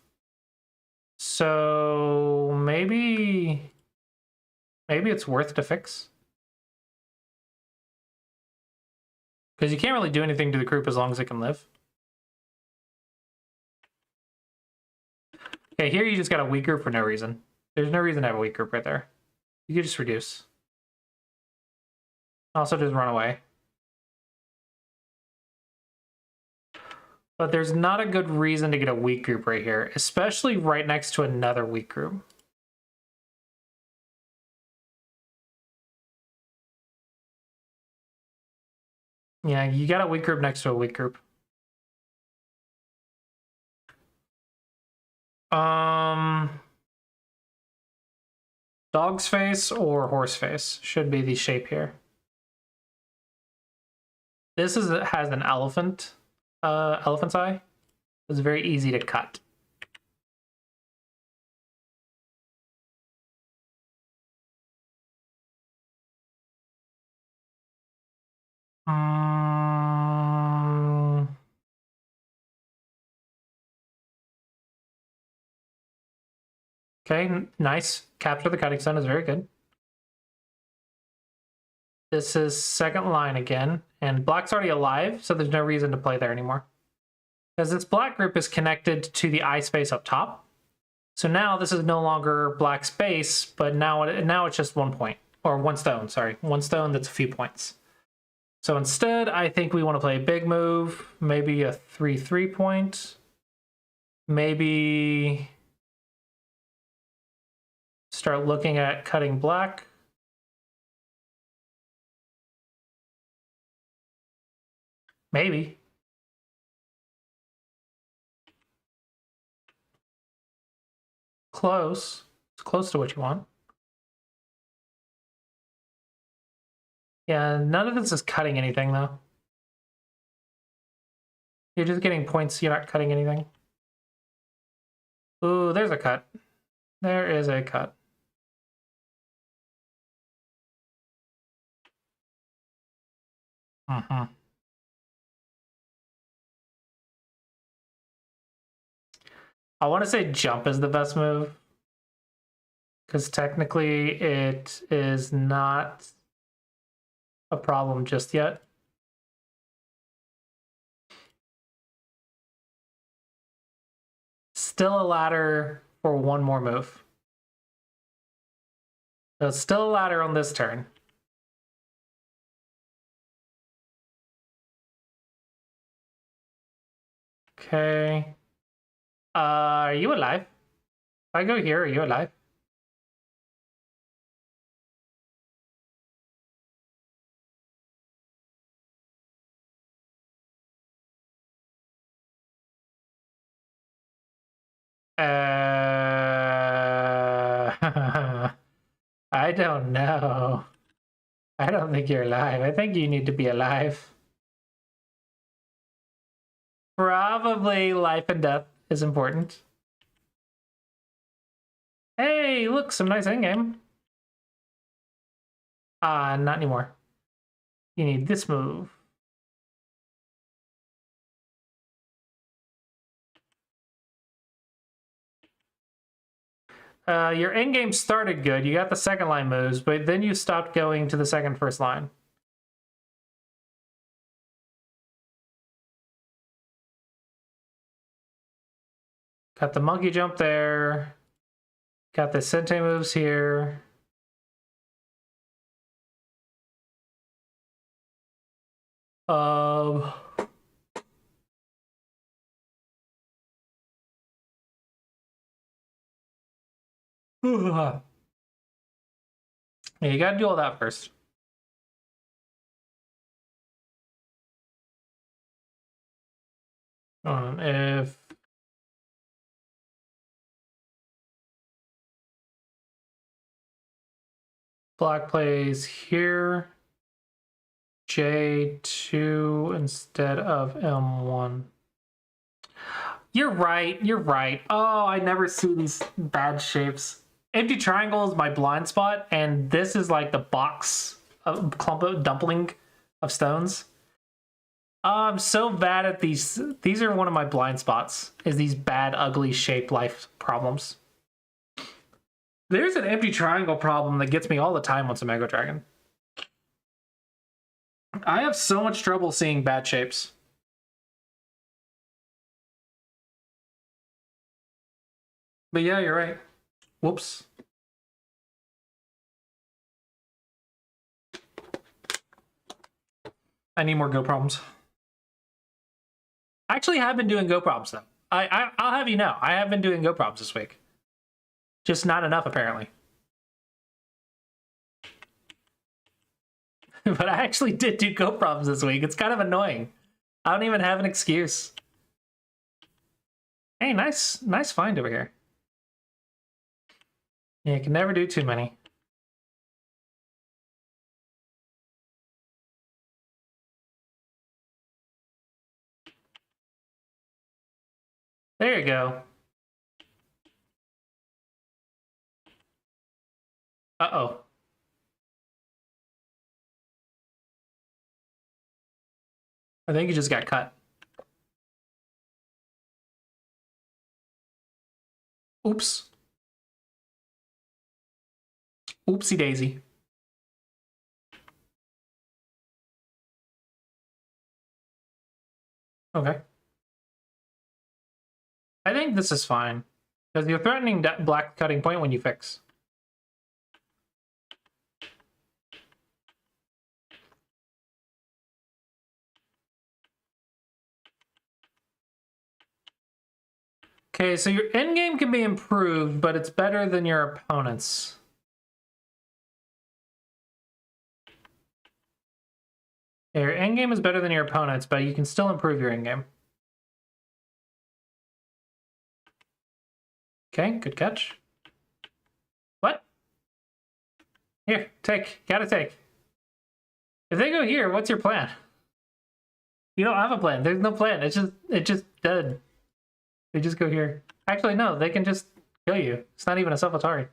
So maybe it's worth to fix. Because you can't really do anything to the group as long as it can live. Okay, here you just got a weak group for no reason. There's no reason to have a weak group right there. You could just reduce. Also just run away. But there's not a good reason to get a weak group right here, especially right next to another weak group. Yeah, you got a weak group next to a weak group. Dog's face or horse face should be the shape here. This has an elephant's eye. It's very easy to cut. Okay, nice. Capture the cutting stone is very good. This is second line again, and black's already alive, so there's no reason to play there anymore. Because this black group is connected to the eye space up top. So now this is no longer black space, but now it's just 1 point. Or 1 stone, sorry. 1 stone that's a few points. So instead, I think we want to play a big move, maybe a 3/3 point. Maybe start looking at cutting black. Maybe. Close. It's close to what you want. Yeah, none of this is cutting anything, though. You're just getting points, you're not cutting anything. Ooh, there's a cut. There is a cut. I want to say jump is the best move. Because technically it is not a problem just yet. Still a ladder for 1 more move. So it's still a ladder on this turn. Okay. Are you alive? I go here, are you alive? I don't know. I don't think you're alive. I think you need to be alive. Probably life and death is important. Hey, look, some nice endgame. Not anymore. You need this move. Your endgame started good. You got the second line moves, but then you stopped going to the second first line. Got the monkey jump there. Got the Sente moves here. Um... Yeah, you gotta do all that first. If black plays here, J2 instead of M1. You're right, you're right. Oh, I never see these bad shapes. Empty triangle is my blind spot, and this is like the box of clump of dumpling of stones. I'm so bad at these. These are one of my blind spots, is these bad, ugly shape life problems. There's an empty triangle problem that gets me all the time once a Mega Dragon. I have so much trouble seeing bad shapes. But yeah, you're right. Whoops. I need more Go problems. I actually have been doing Go problems though. I'll have you know, I have been doing Go problems this week. Just not enough apparently. But I actually did do Go problems this week. It's kind of annoying. I don't even have an excuse. Hey, nice find over here. Yeah, you can never do too many. There you go. Uh-oh. I think you just got cut. Oops. Oopsie daisy. Okay. I think this is fine. Because you're threatening that black cutting point when you fix. Okay, so your endgame can be improved, but it's better than your opponent's. Yeah, your endgame is better than your opponent's, but you can still improve your endgame. Okay, good catch. What? Here, take. Gotta take. If they go here, what's your plan? You don't have a plan. There's no plan. It's just dead. They just go here. Actually, no, they can just kill you. It's not even a self-Atari.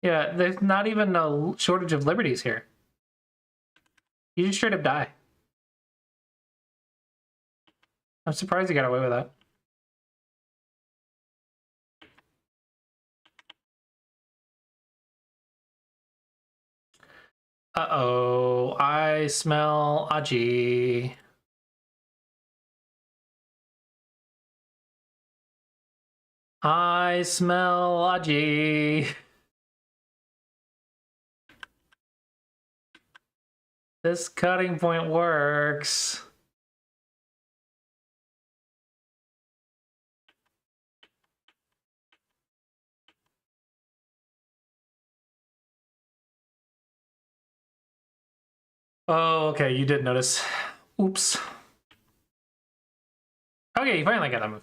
Yeah, there's not even a shortage of liberties here. You just straight up die. I'm surprised you got away with that. Uh-oh, I smell Aji. I smell Aji. This cutting point works. Oh, okay, you did notice. Oops. Okay, you finally got that move.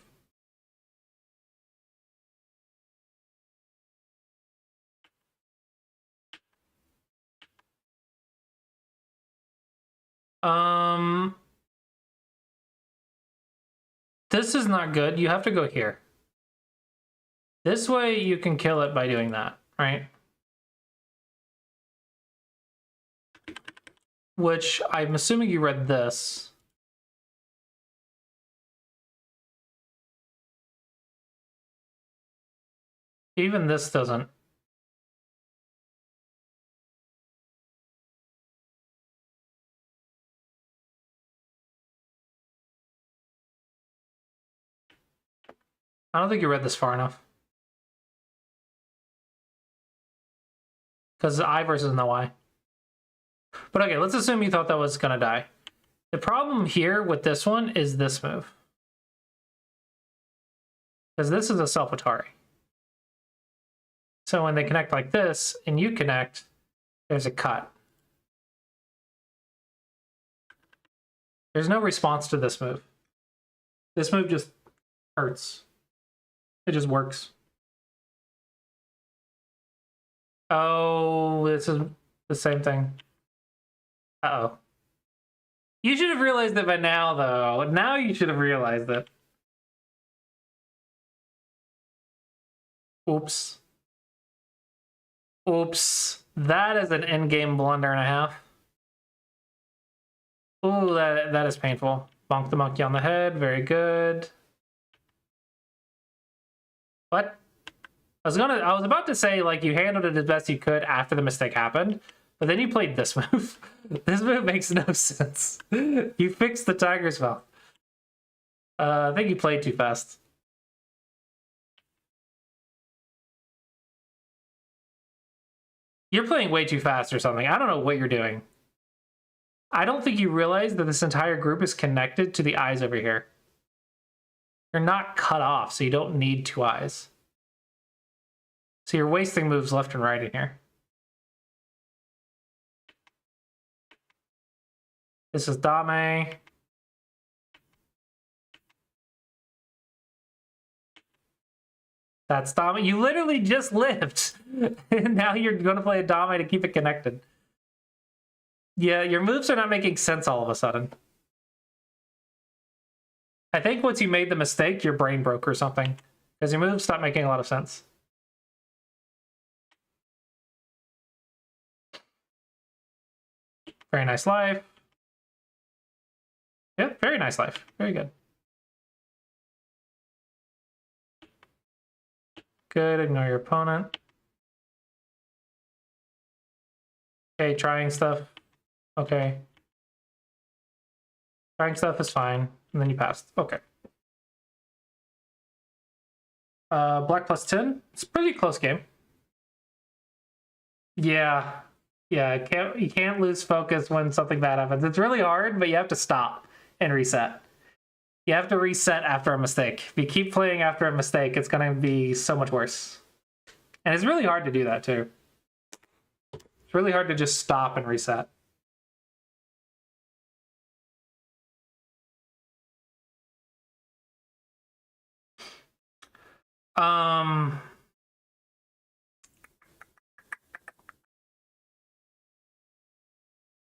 This is not good. You have to go here. This way you can kill it by doing that, right? Which I'm assuming you read this. Even this doesn't. I don't think you read this far enough. Because I versus no I. But okay, let's assume you thought that was going to die. The problem here with this one is this move. Because this is a self-Atari. So when they connect like this, and you connect, there's a cut. There's no response to this move. This move just hurts. It just works. Oh, this is the same thing. Uh-oh. You should have realized it by now, though. Now you should have realized it. Oops. Oops. That is an in-game blunder and a half. Ooh, that is painful. Bonk the monkey on the head. Very good. What? I was about to say, like, you handled it as best you could after the mistake happened, but then you played this move. This move makes no sense. You fixed the tiger's mouth. I think you played too fast. You're playing way too fast or something. I don't know what you're doing. I don't think you realize that this entire group is connected to the eyes over here. You're not cut off, so you don't need two eyes. So you're wasting moves left and right in here. This is Dame. That's Dame. You literally just lived. And now you're going to play a Dame to keep it connected. Yeah, your moves are not making sense all of a sudden. I think once you made the mistake, your brain broke or something. Because your moves stopped making a lot of sense. Very nice life. Yep, very nice life. Very good. Good, ignore your opponent. Okay, trying stuff. Okay. Trying stuff is fine. And then you passed. Okay. Black plus 10. It's a pretty close game. Yeah. Yeah, you can't lose focus when something bad happens. It's really hard, but you have to stop and reset. You have to reset after a mistake. If you keep playing after a mistake, it's going to be so much worse. And it's really hard to do that, too. It's really hard to just stop and reset.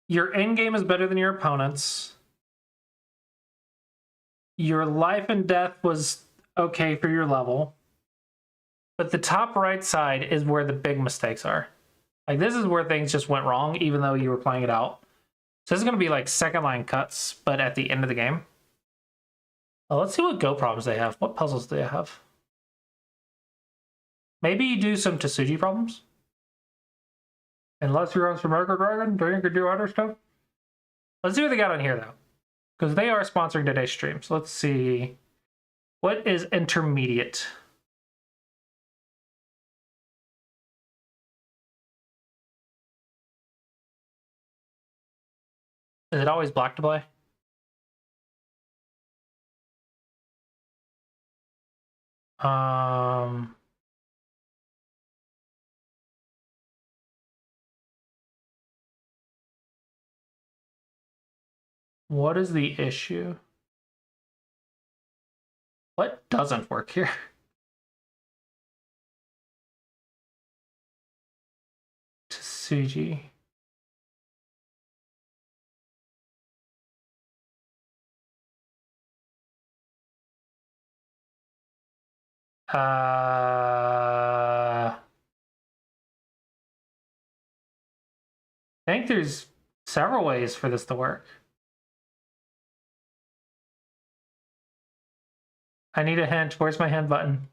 Your end game is better than your opponent's. Your life and death was okay for your level. But the top right side is where the big mistakes are. Like, this is where things just went wrong, even though you were playing it out. So this is going to be like second line cuts, but at the end of the game. Well, let's see what Go problems they have. What puzzles do they have? Maybe you do some Tsuji problems? Unless you're on some Mega Dragon, then you could do other stuff. Let's see what they got on here, though. Because they are sponsoring today's stream. So let's see. What is intermediate? Is it always black to play? Um, What is the issue? What doesn't work here? Tsuji. I think there's several ways for this to work. I need a hint. Where's my hand button?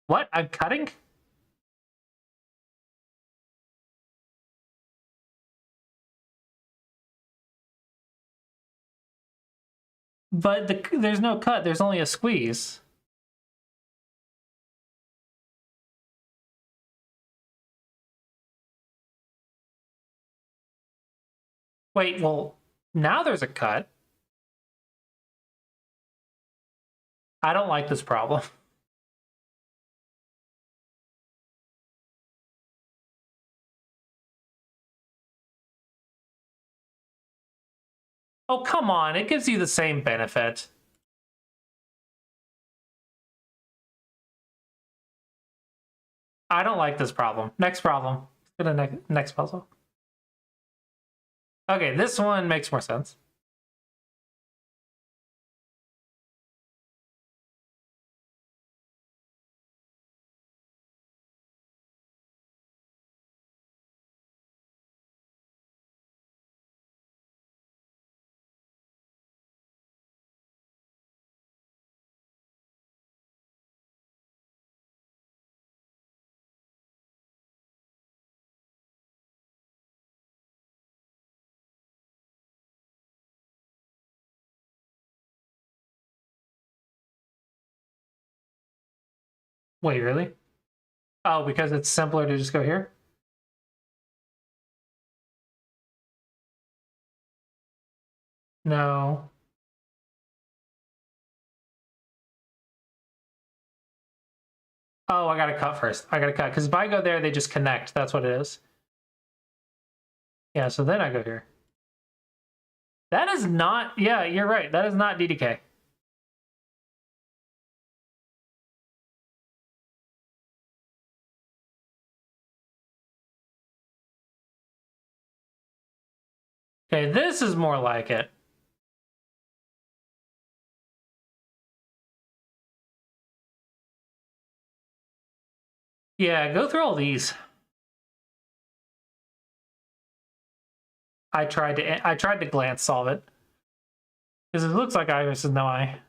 What? I'm cutting? But there's no cut. There's only a squeeze. Wait, well, now there's a cut. I don't like this problem. Oh, come on. It gives you the same benefit. I don't like this problem. Next problem. Let's go to next puzzle. Okay, this one makes more sense. Wait, really? Oh, because it's simpler to just go here? No. Oh, I gotta cut first. I gotta cut, because if I go there, they just connect. That's what it is. Yeah, so then I go here. That is not, yeah, you're right. That is not DDK. Okay, this is more like it. Yeah, go through all these. I tried to glance solve it. Because it looks like I versus no I.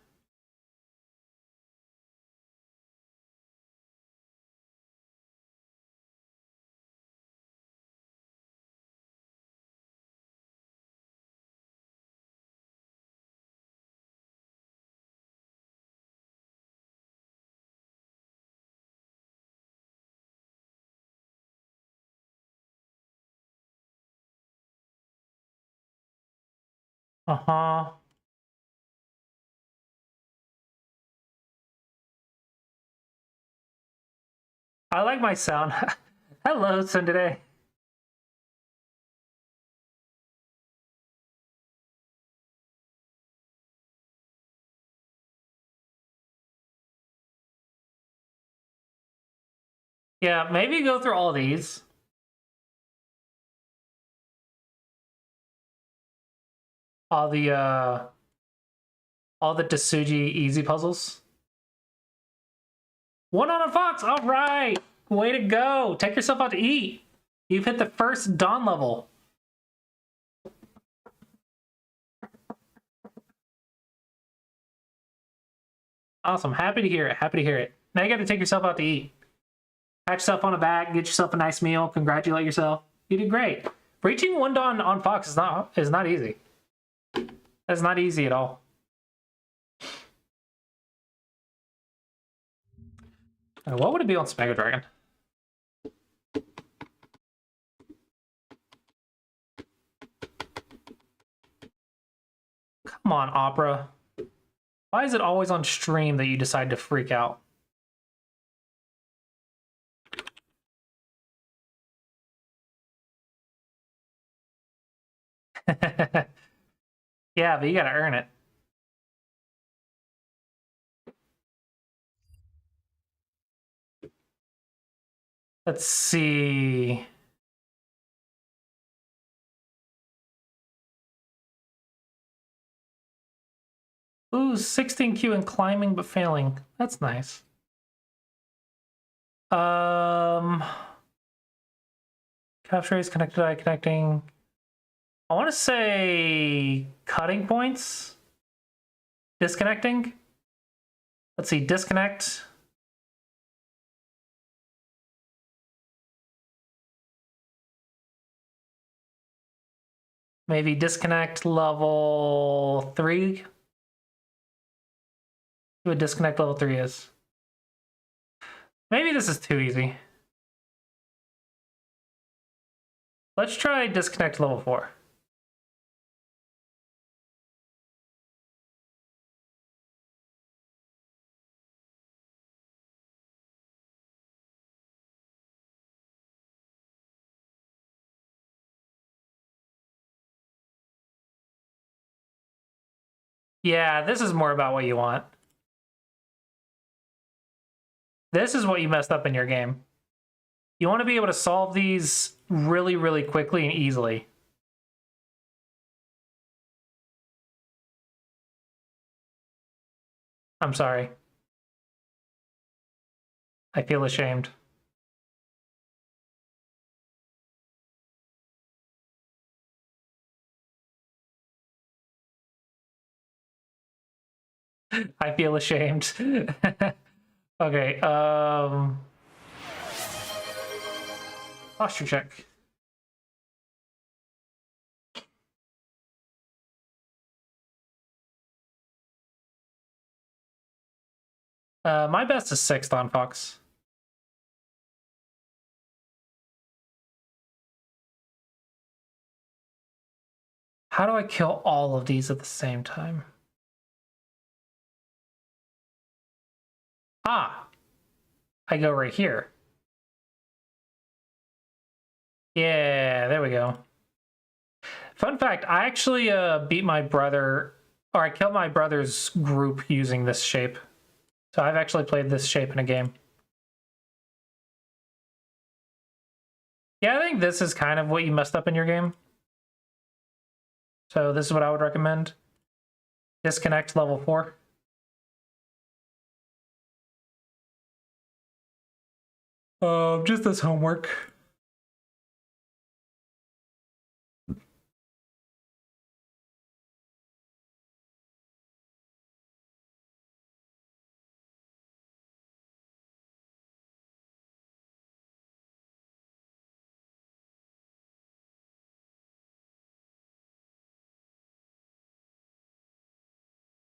Uh-huh. I like my sound. Hello, Sunday. Yeah, maybe go through all these. All the Tsuji easy puzzles. One on a fox. All right. Way to go. Take yourself out to eat. You've hit the first dawn level. Awesome. Happy to hear it. Happy to hear it. Now you got to take yourself out to eat. Pat yourself on the back, get yourself a nice meal, congratulate yourself. You did great. Reaching one dawn on Fox is not easy. That's not easy at all. What would it be on Mega Dragon? Come on, Opera. Why is it always on stream that you decide to freak out? Yeah, but you gotta earn it. Let's see. Ooh, 16Q in climbing but failing. That's nice. Capture is connected, eye connecting. I want to say cutting points. Disconnecting. Let's see, disconnect. Maybe disconnect level 3. See what disconnect level 3 is. Maybe this is too easy. Let's try disconnect level 4. Yeah, this is more about what you want. This is what you messed up in your game. You want to be able to solve these really, really quickly and easily. I'm sorry. I feel ashamed. I feel ashamed. Okay, posture check. My best is 6th on Fox. How do I kill all of these at the same time? Ah, I go right here. Yeah, there we go. Fun fact, I actually beat my brother, or I killed my brother's group using this shape. So I've actually played this shape in a game. Yeah, I think this is kind of what you messed up in your game. So this is what I would recommend. Disconnect level 4. Just as homework.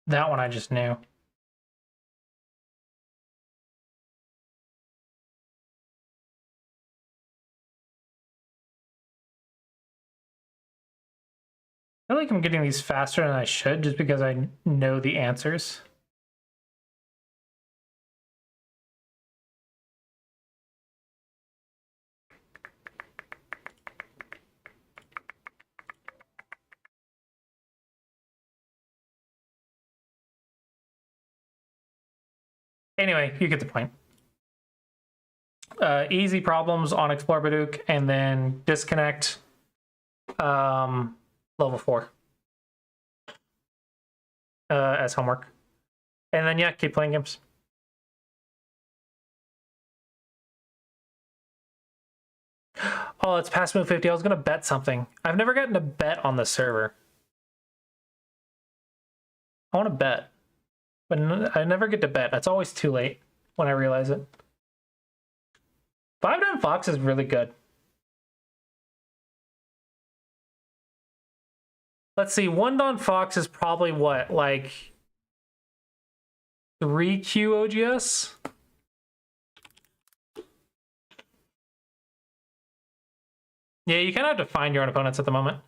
That one I just knew. I feel like I'm getting these faster than I should just because I know the answers. Anyway, you get the point. Easy problems on Explore Baduk, and then disconnect level 4 as homework. And then, yeah, keep playing games. Oh, it's past move 50. I was going to bet something. I've never gotten to bet on the server. I want to bet, but I never get to bet. That's always too late when I realize it. 5-Down Fox is really good. Let's see, 1-Down Fox is probably what, like 3Q OGS? Yeah, you kind of have to find your own opponents at the moment.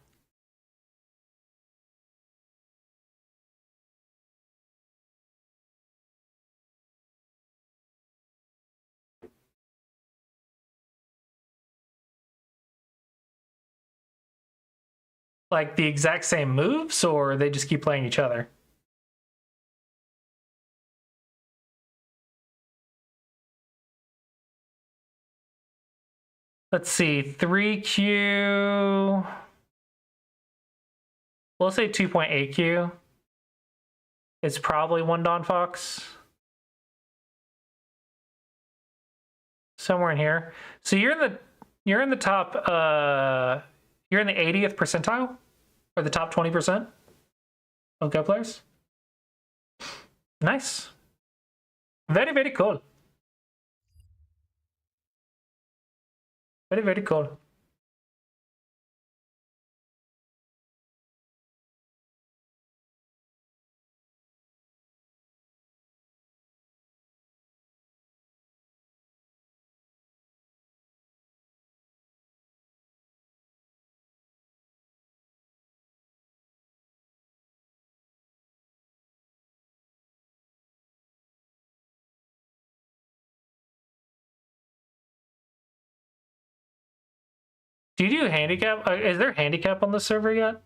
Like the exact same moves, or they just keep playing each other? Let's see, 3Q. We'll say 2.8Q. It's probably one Dawn Fox. Somewhere in here. So you're in the top you're in the 80th percentile? Or the top 20% of Go players? Nice. Very, very cool. Very, very cool. Do you do handicap? Is there handicap on the server yet?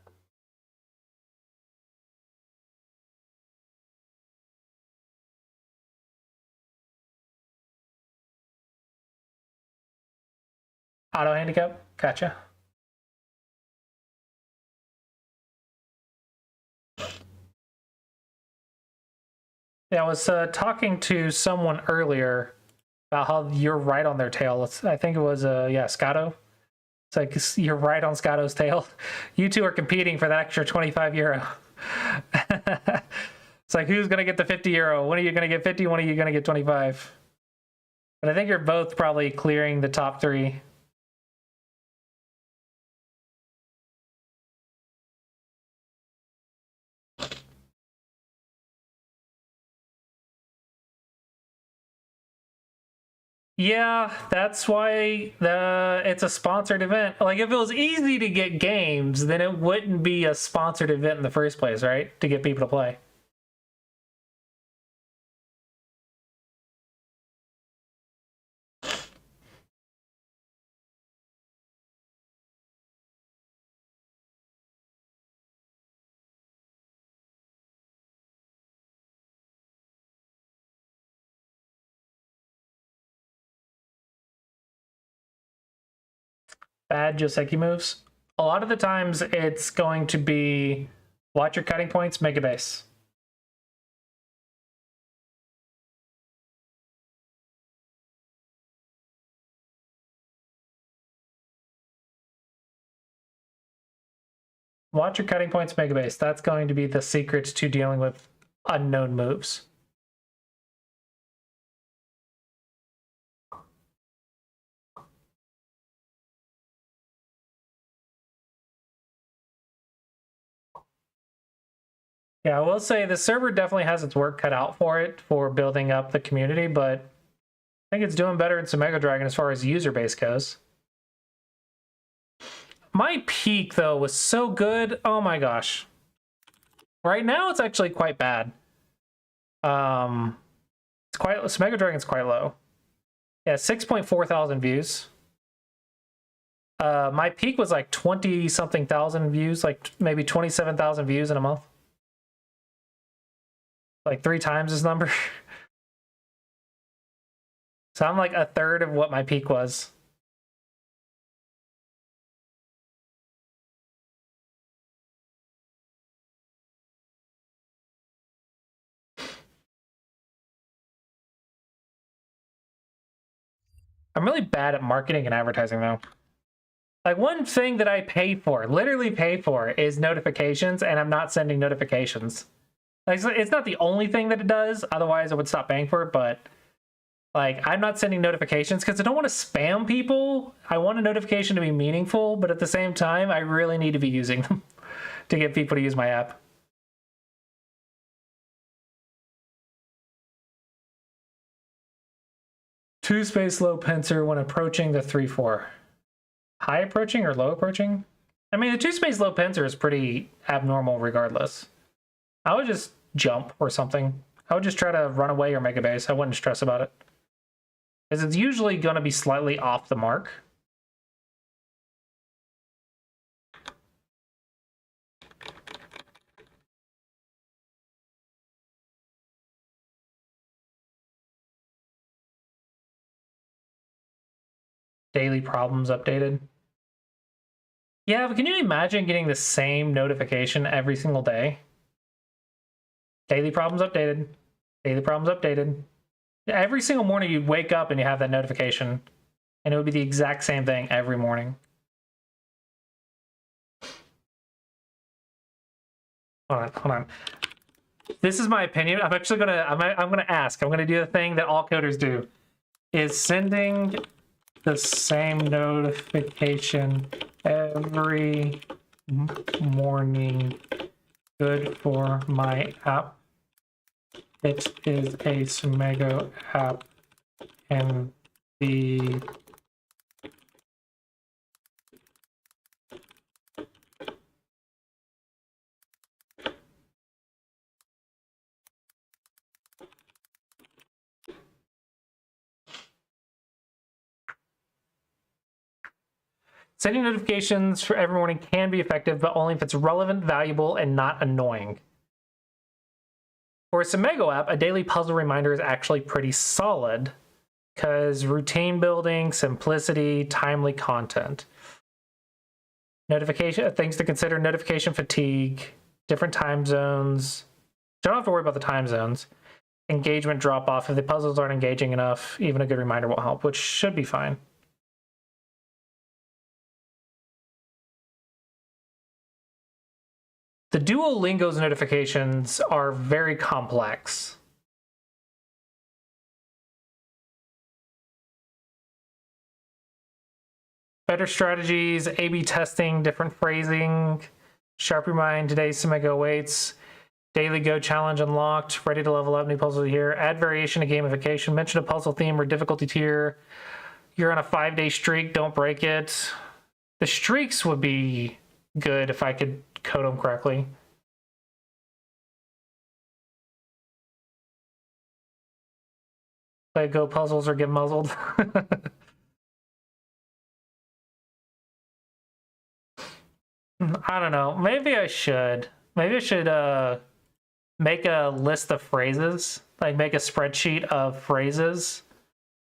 Auto handicap? Gotcha. Yeah, I was talking to someone earlier about how you're right on their tail. I think it was, yeah, Scotto. It's like, you're right on Scotto's tail. You two are competing for that extra 25 euro. It's like, who's going to get the 50 euro? When are you going to get 50? When are you going to get 25? But I think you're both probably clearing the top 3. Yeah, that's why it's a sponsored event. Like, if it was easy to get games, then it wouldn't be a sponsored event in the first place, right? To get people to play. Bad Joseki moves. A lot of the times it's going to be watch your cutting points, make a base. Watch your cutting points, make a base. That's going to be the secret to dealing with unknown moves. Yeah, I will say the server definitely has its work cut out for it for building up the community, but I think it's doing better in Mega Dragon as far as user base goes. My peak, though, was so good. Oh my gosh. Right now, it's actually quite bad. It's quite, Mega Dragon's quite low. Yeah, 6.4 thousand views. My peak was like 20-something thousand views, like maybe 27,000 views in a month. Like 3 times this number. So I'm like a third of what my peak was. I'm really bad at marketing and advertising, though. Like, one thing that I pay for, literally pay for, is notifications, and I'm not sending notifications. Like, it's not the only thing that it does, otherwise I would stop paying for it, but like, I'm not sending notifications because I don't want to spam people. I want a notification to be meaningful, but at the same time, I really need to be using them to get people to use my app. Two space low pincer when approaching the 3-4. High approaching or low approaching? I mean, the 2 space low pincer is pretty abnormal regardless. I would just jump or something. I would just try to run away or make a base. I wouldn't stress about it. Because it's usually going to be slightly off the mark. Daily problems updated. Yeah, but can you imagine getting the same notification every single day? Daily problems updated. Daily problems updated. Every single morning you'd wake up and you have that notification, and it would be the exact same thing every morning. Hold on. This is my opinion. I'm actually gonna I'm gonna ask. I'm gonna do the thing that all coders do. Is sending the same notification every morning good for my app? It is a Sumego app and the sending notifications for every morning can be effective, but only if it's relevant, valuable, and not annoying. For a Sumego app, a daily puzzle reminder is actually pretty solid because routine building, simplicity, timely content. Notification things to consider: notification fatigue, different time zones. Don't have to worry about the time zones. Engagement drop off. If the puzzles aren't engaging enough, even a good reminder will help, which should be fine. The Duolingo's notifications are very complex. Better strategies, A/B testing, different phrasing, sharp remind, today's Sumego waits, daily Go challenge unlocked, ready to level up, new puzzle here, add variation to gamification, mention a puzzle theme or difficulty tier, you're on a 5-day streak, don't break it. The streaks would be good if I could code them correctly. Play Go puzzles or get muzzled. I don't know. Maybe I should. Maybe I should make a list of phrases, like make a spreadsheet of phrases,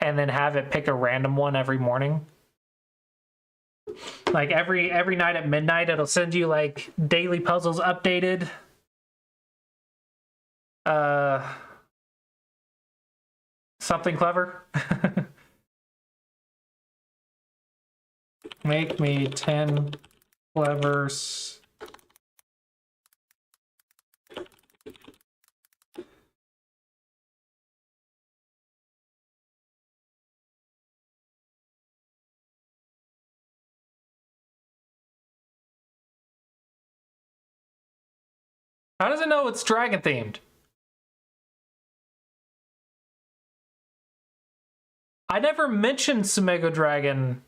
and then have it pick a random one every morning. Like every night at midnight, it'll send you like daily puzzles updated. Something clever. Make me 10 clever. How does it know it's dragon themed? I never mentioned Sumego Dragon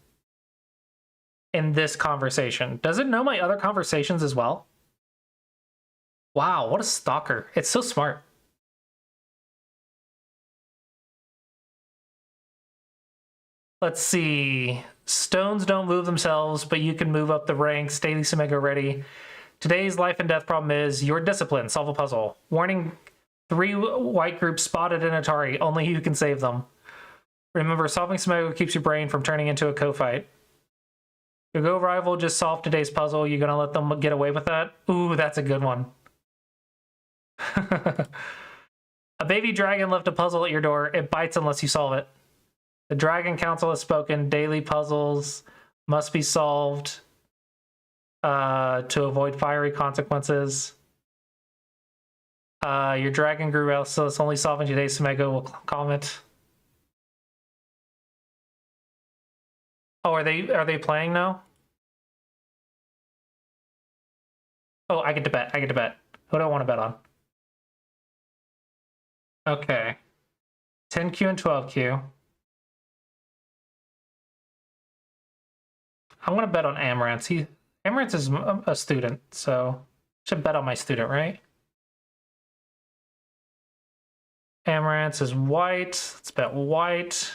in this conversation. Does it know my other conversations as well? Wow, what a stalker. It's so smart. Let's see. Stones don't move themselves, but you can move up the ranks. Daily Sumego ready. Today's life and death problem is your discipline. Solve a puzzle. Warning, 3 white groups spotted in Atari. Only you can save them. Remember, solving Sumego keeps your brain from turning into a co-fight. Your Go rival just solved today's puzzle. You gonna let them get away with that? Ooh, that's a good one. A baby dragon left a puzzle at your door. It bites unless you solve it. The Dragon Council has spoken. Daily puzzles must be solved to avoid fiery consequences. Your dragon grew out, so it's only solving today's Sumego will comment. Oh, are they playing now? Oh, I get to bet. Who do I want to bet on? Okay. 10Q and 12Q. I'm gonna bet on Amaranth. Amaranth is a student, so should bet on my student, right? Amaranth is white. Let's bet white.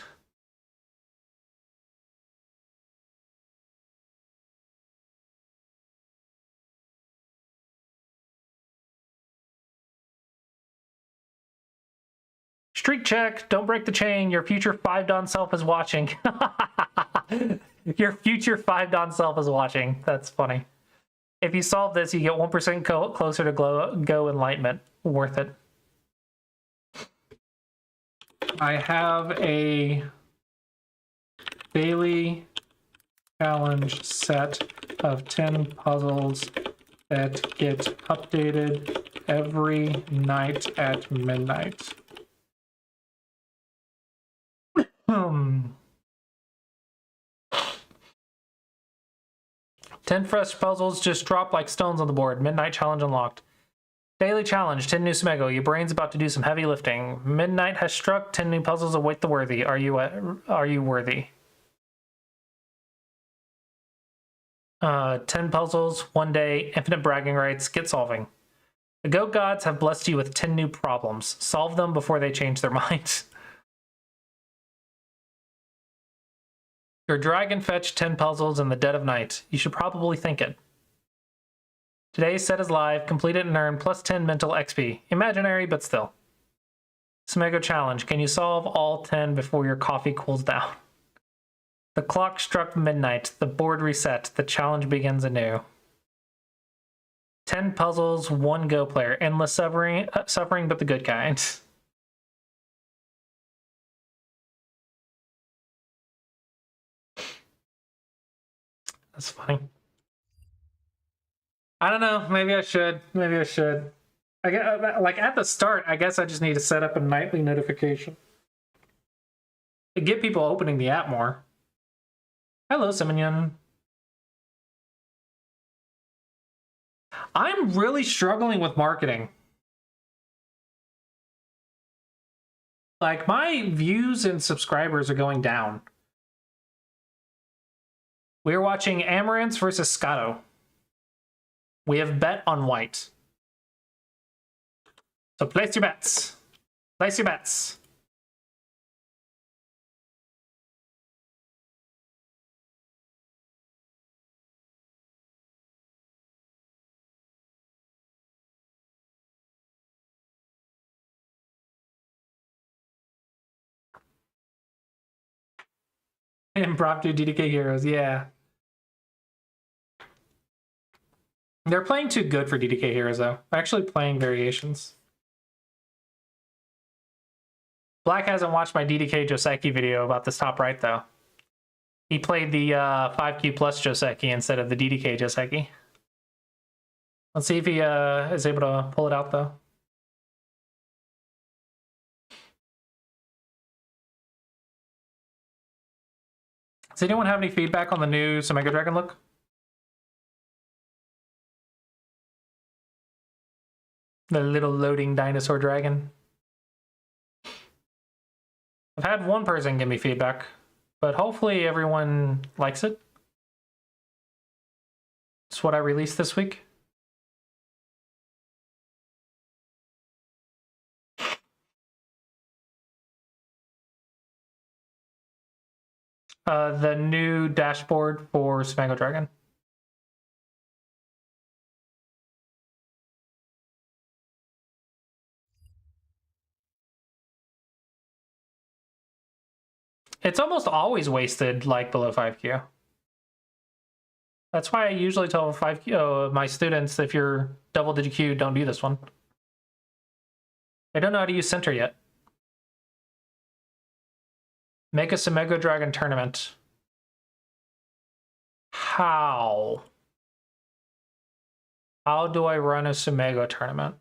Streak check. Don't break the chain. Your future 5-dan self is watching. Your future 5 self is watching. That's funny. If you solve this, you get 1% closer to Go Enlightenment. Worth it. I have a daily challenge set of 10 puzzles that get updated every night at midnight. 10 fresh puzzles just drop like stones on the board. Midnight challenge unlocked. Daily challenge, 10 new Smego. Your brain's about to do some heavy lifting. Midnight has struck, 10 new puzzles await the worthy. Are you worthy? 10 puzzles, 1 day, infinite bragging rights, get solving. The goat gods have blessed you with 10 new problems. Solve them before they change their minds. Your dragon fetched 10 puzzles in the dead of night. You should probably think it. Today's set is live. Complete it and earn plus 10 mental XP. Imaginary, but still. Smego challenge. Can you solve all 10 before your coffee cools down? The clock struck midnight. The board reset. The challenge begins anew. 10 puzzles, 1 Go player. Endless suffering but the good kind. That's funny. I don't know. Maybe I should. Maybe I should. I get, like at the start, I guess I just need to set up a nightly notification to get people opening the app more. Hello, Simonian. I'm really struggling with marketing. Like my views and subscribers are going down. We are watching Amaranth versus Scotto. We have bet on white. So place your bets. Place your bets. Impromptu DDK heroes, yeah. They're playing too good for DDK heroes, though. Actually playing variations. Black hasn't watched my DDK Joseki video about this top right, though. He played the 5Q plus Joseki instead of the DDK Joseki. Let's see if he is able to pull it out, though. Does anyone have any feedback on the new Samega Dragon look? The little loading dinosaur dragon. I've had one person give me feedback, but hopefully everyone likes it. It's what I released this week. The new dashboard for Smango Dragon. It's almost always wasted, like below 5Q. That's why I usually tell 5Q my students, if you're double digit Q, don't do this one. They don't know how to use center yet. Make a Samego Dragon tournament. How? How do I run a Samego tournament?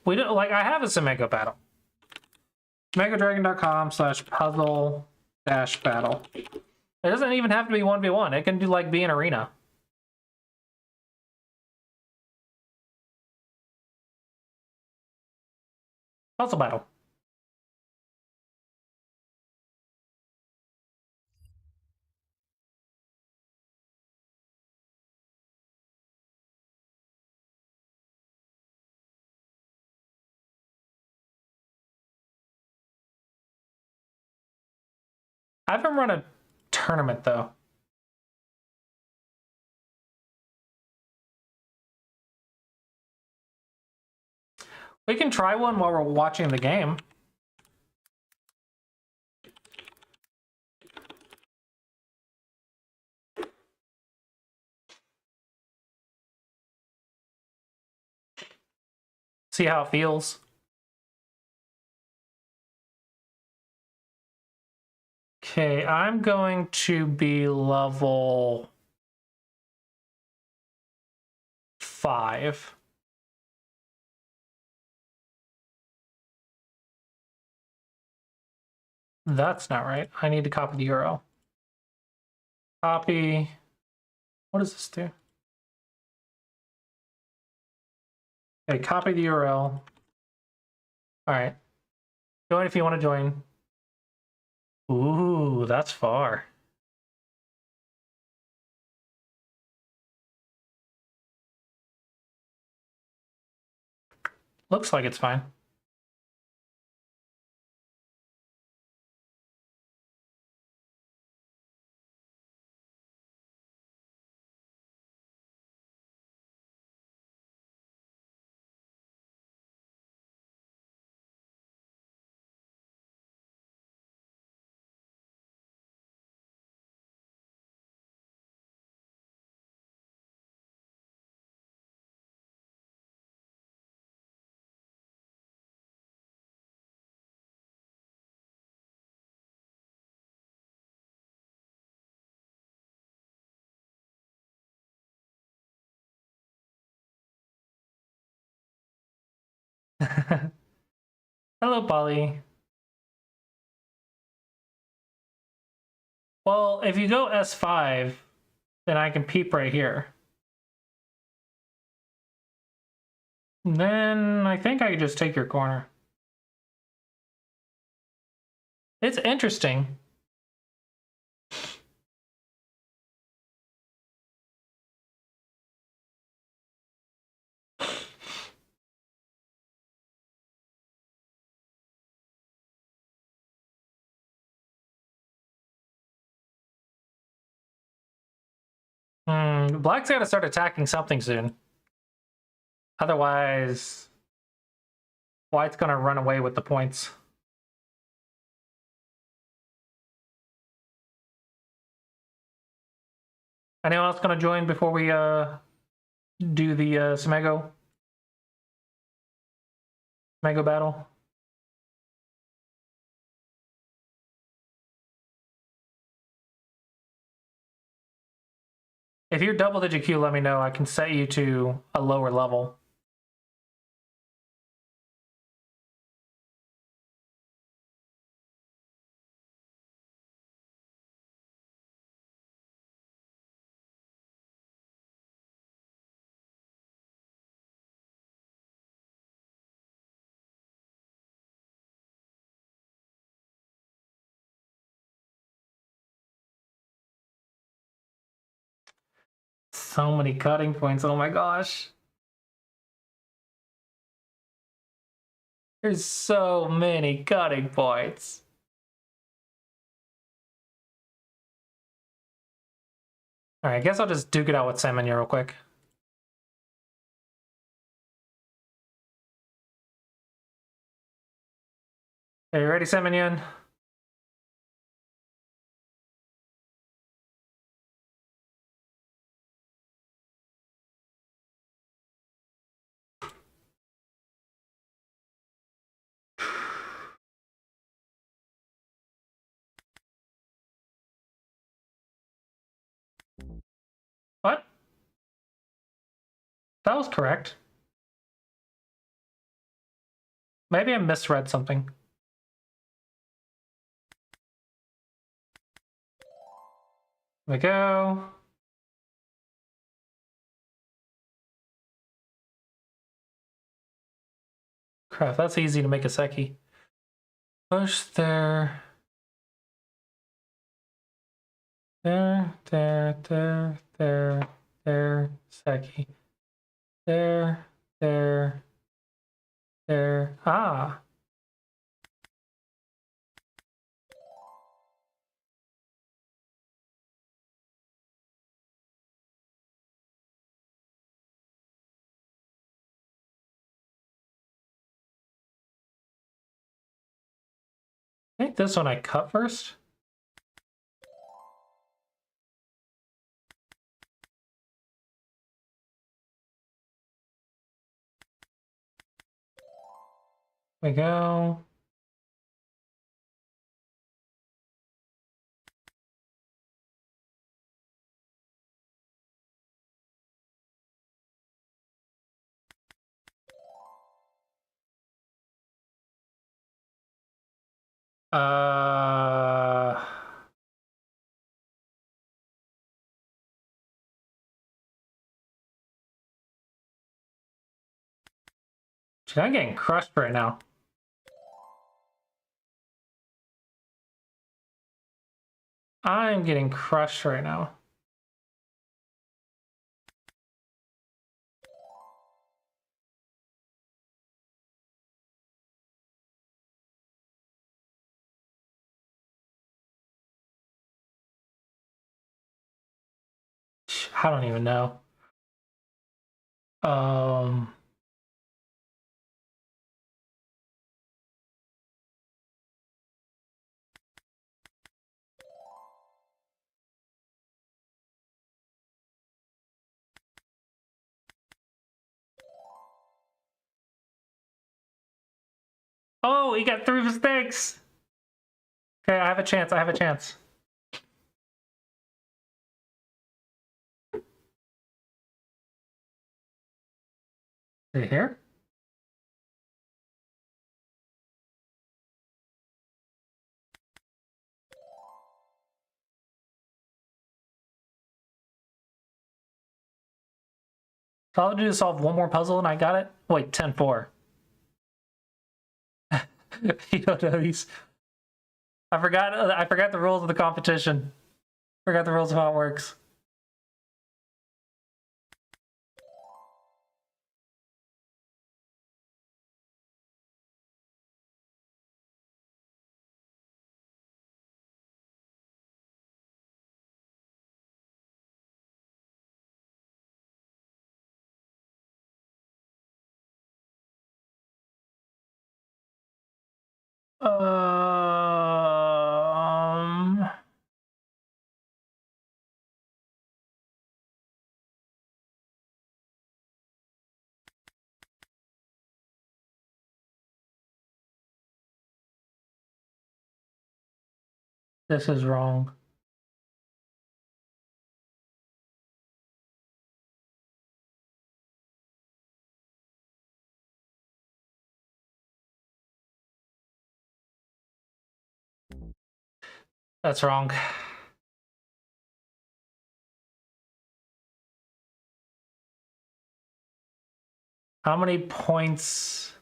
We don't, like, I have a Samego battle. SamegoDragon.com/puzzle-battle. It doesn't even have to be 1v1. It can do like be an arena. Puzzle battle. I haven't run a tournament though. We can try one while we're watching the game. See how it feels. Okay, I'm going to be level 5. That's not right. I need to copy the URL. Copy. What does this do? Okay, copy the URL. All right. Join if you want to join. Ooh, that's far. Looks like it's fine. Hello, Polly. Well, if you go S5, then I can peep right here. Then I think I could just take your corner. It's interesting. Black's gotta start attacking something soon. Otherwise, White's gonna run away with the points. Anyone else gonna join before we do the Smego battle? If you're double digit Q, let me know. I can set you to a lower level. So many cutting points. Oh my gosh. There's so many cutting points. All right, I guess I'll just duke it out with Semenya real quick. Are you ready, Semenya? What? That was correct. Maybe I misread something. There we go. Crap, that's easy to make a Seki. Push there. There, Seki. There. Ah. I think this one I cut first. There we go. Uh, Dude, I'm getting crushed right now. I'm getting crushed right now. I don't even know. Um, oh, he got 3 mistakes. Okay, I have a chance. I have a chance. Are you here? So I'll do is solve one more puzzle and I got it. Wait, 10-4. You don't know these. I forgot the rules of the competition. Forgot the rules of how it works. Um, this is wrong. That's wrong. How many points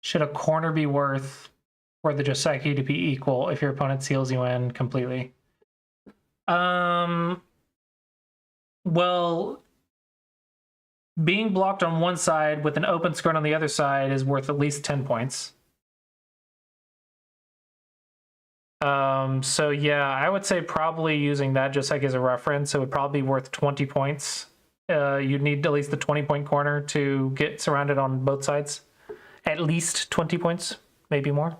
should a corner be worth for the Joseki to be equal if your opponent seals you in completely? Well, being blocked on one side with an open screen on the other side is worth at least 10 points. So yeah, I would say probably using that just like as a reference, it would probably be worth 20 points. You'd need at least the 20-point corner to get surrounded on both sides. At least 20 points, maybe more.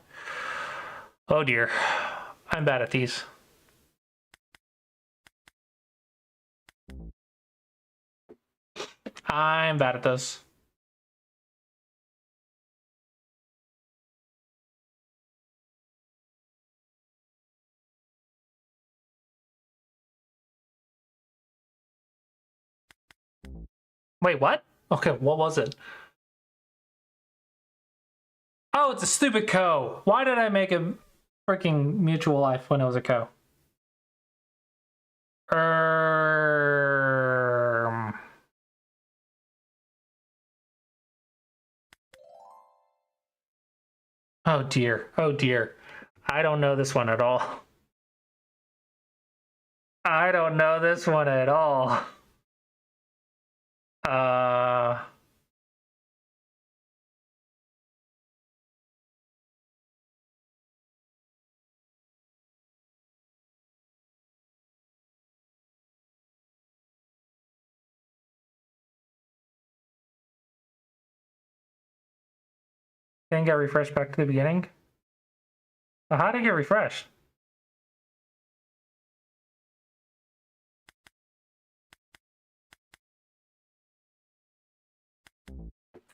Oh dear, I'm bad at these. I'm bad at this. Wait, what? Okay, what was it? Oh, it's a stupid co. Why did I make a freaking mutual life when it was a co? Oh dear. Oh dear. I don't know this one at all. I don't know this one at all. Uh, Can I get refreshed back to the beginning? How did it get refreshed?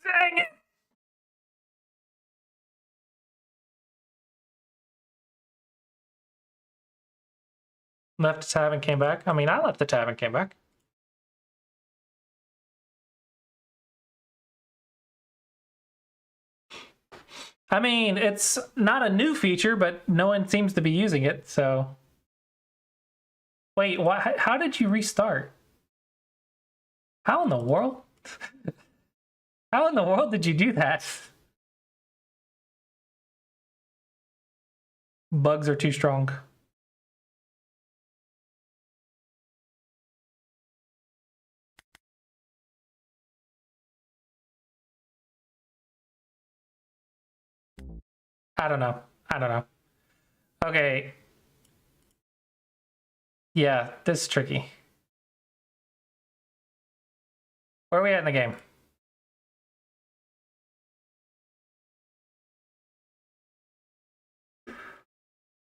Dang it! Left the tab and came back. I mean, I left the tab and came back. I mean, it's not a new feature, but no one seems to be using it, so. Wait, what? How did you restart? How in the world? How in the world did you do that? Bugs are too strong. I don't know. I don't know. Okay. Yeah, this is tricky. Where are we at in the game?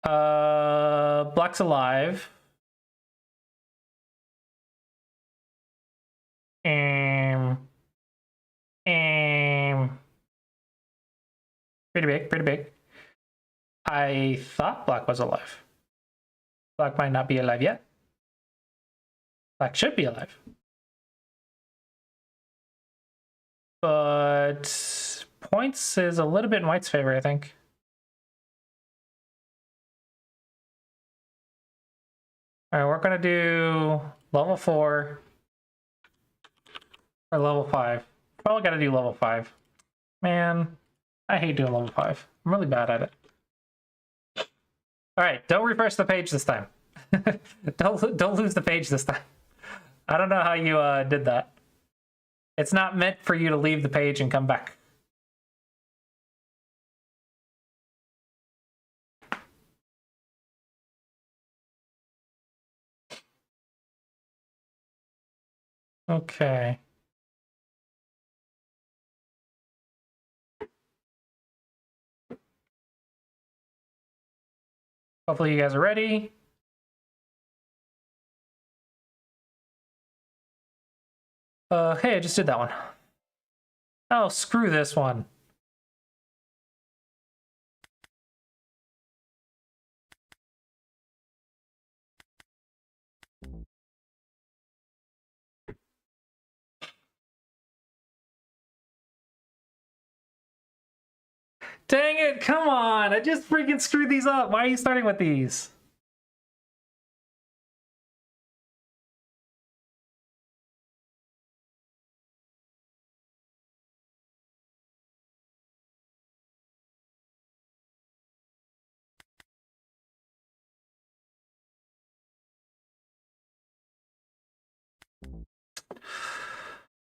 Black's alive. Pretty big, pretty big. I thought Black was alive. Black might not be alive yet. Black should be alive. But points is a little bit in White's favor, I think. All right, we're gonna do level 4 or level 5. Probably gotta do level 5. Man, I hate doing level 5. I'm really bad at it. All right, don't refresh the page this time. Don't lose the page this time. I don't know how you did that. It's not meant for you to leave the page and come back. Okay. Hopefully you guys are ready. Hey, I just did that one. Oh, screw this one. Dang it, come on! I just freaking screwed these up. Why are you starting with these?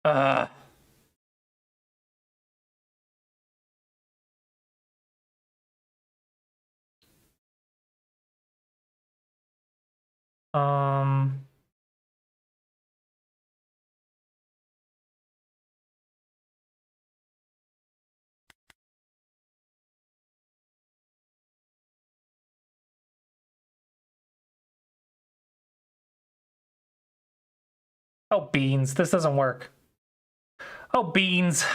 Uh. Um. Oh, beans. This doesn't work. Oh, beans.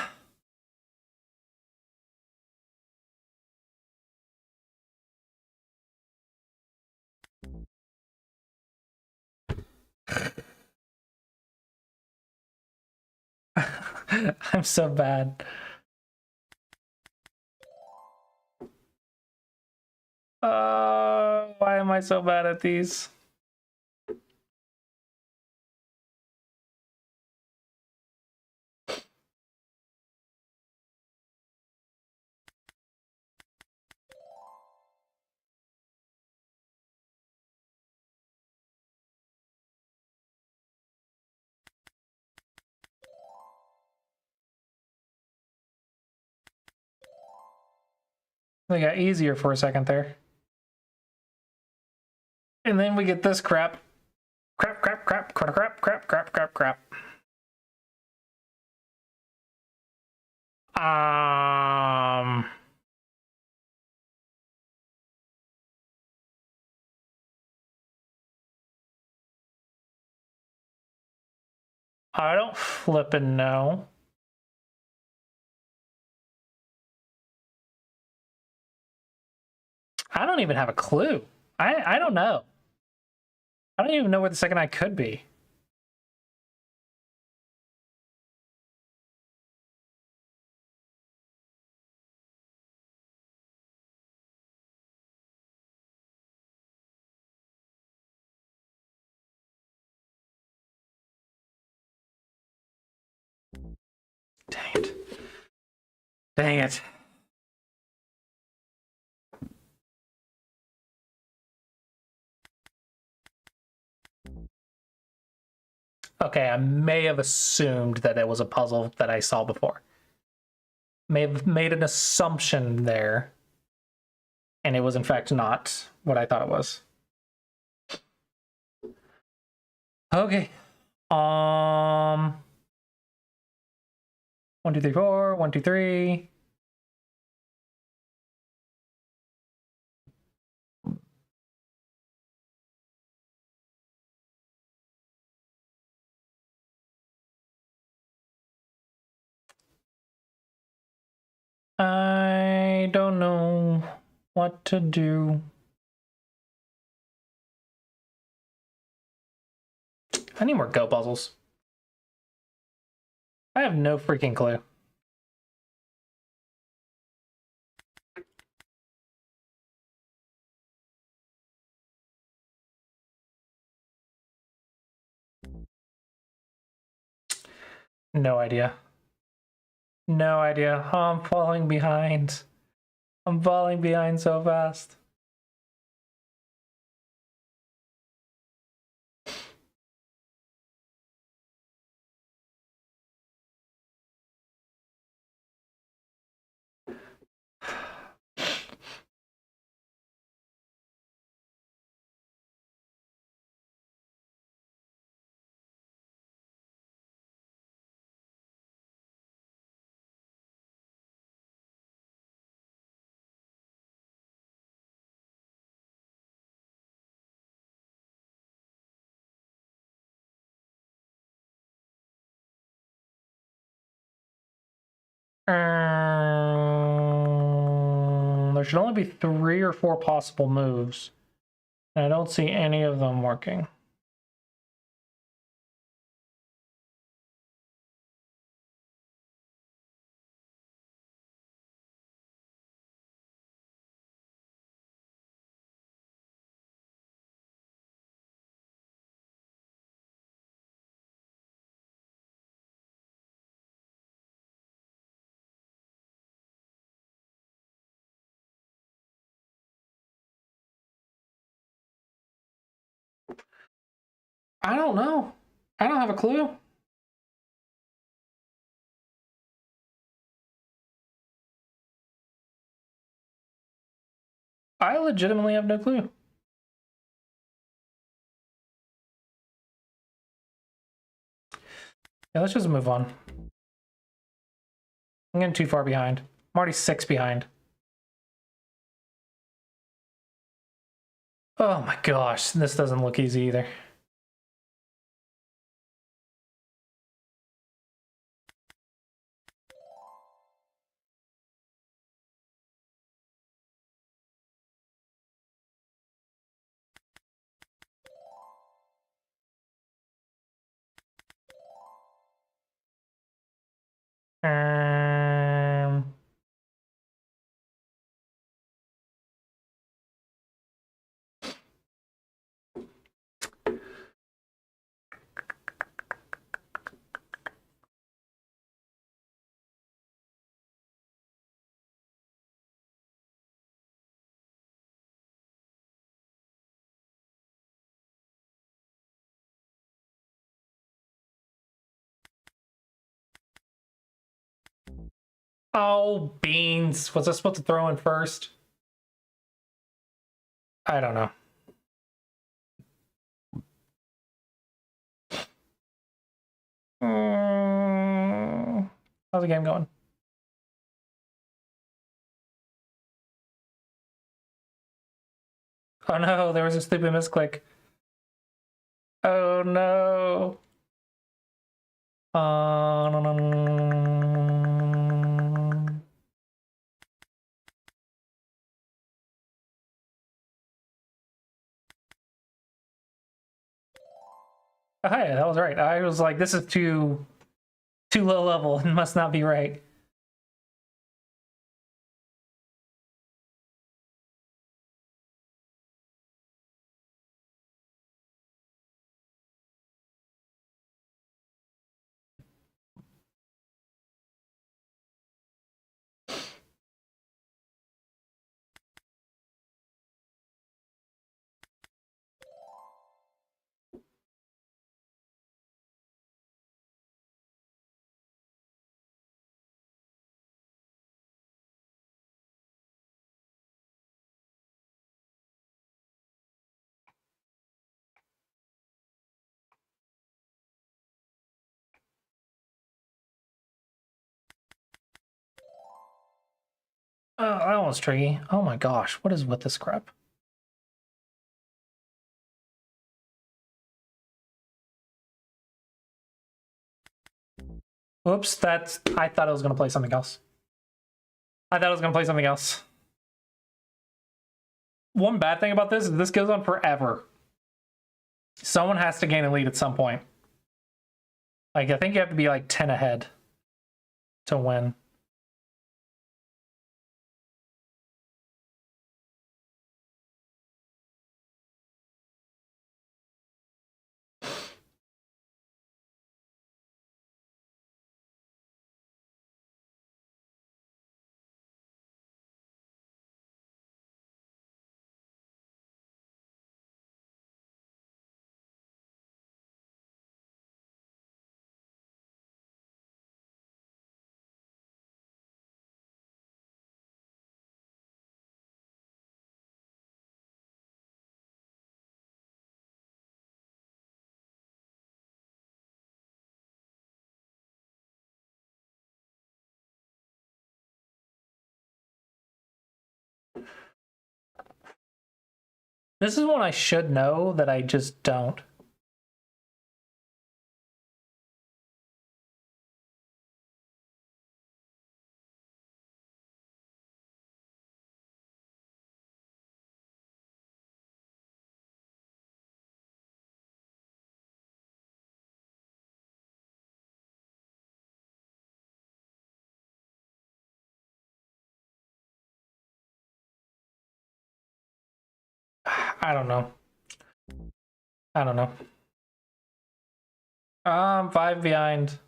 I'm so bad. Why am I so bad at these? They got easier for a second there. And then we get this crap. Crap, crap, crap, crap, crap, crap, crap, crap, crap. Um. I don't flippin' know. I don't even have a clue. I don't know. I don't even know where the second eye could be. Dang it. Dang it. Okay, I may have assumed that it was a puzzle that I saw before. May have made an assumption there, and it was in fact not what I thought it was. Okay. 1, 2, 3, 4. 1, 2, 3. I don't know what to do. I need more Go puzzles. I have no freaking clue. No idea. No idea. Oh, I'm falling behind. I'm falling behind so fast. There should only be 3 or 4 possible moves. And I don't see any of them working. I don't know. I don't have a clue. I legitimately have no clue. Yeah, let's just move on. I'm getting too far behind. I'm already 6 behind. Oh my gosh, this doesn't look easy either. Um, oh, beans. Was I supposed to throw in first? I don't know. How's the game going? Oh no, there was a stupid misclick. Oh no. No, no, no, no. Oh, hey, that was right. I was like, this is too low level. It must not be right. Oh, that was tricky. Oh my gosh, what is with this crap? Oops, that's... I thought I was going to play something else. I thought I was going to play something else. One bad thing about this is this goes on forever. Someone has to gain a lead at some point. Like, I think you have to be like 10 ahead to win. This is one I should know that I just don't. I don't know. I don't know. I'm 5 behind.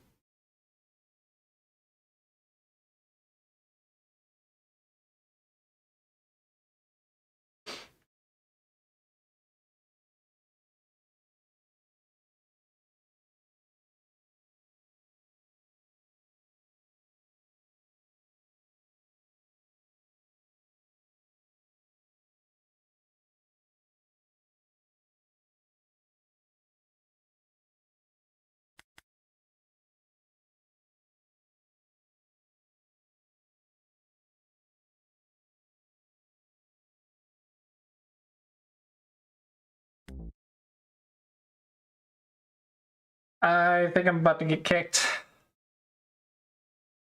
I think I'm about to get kicked.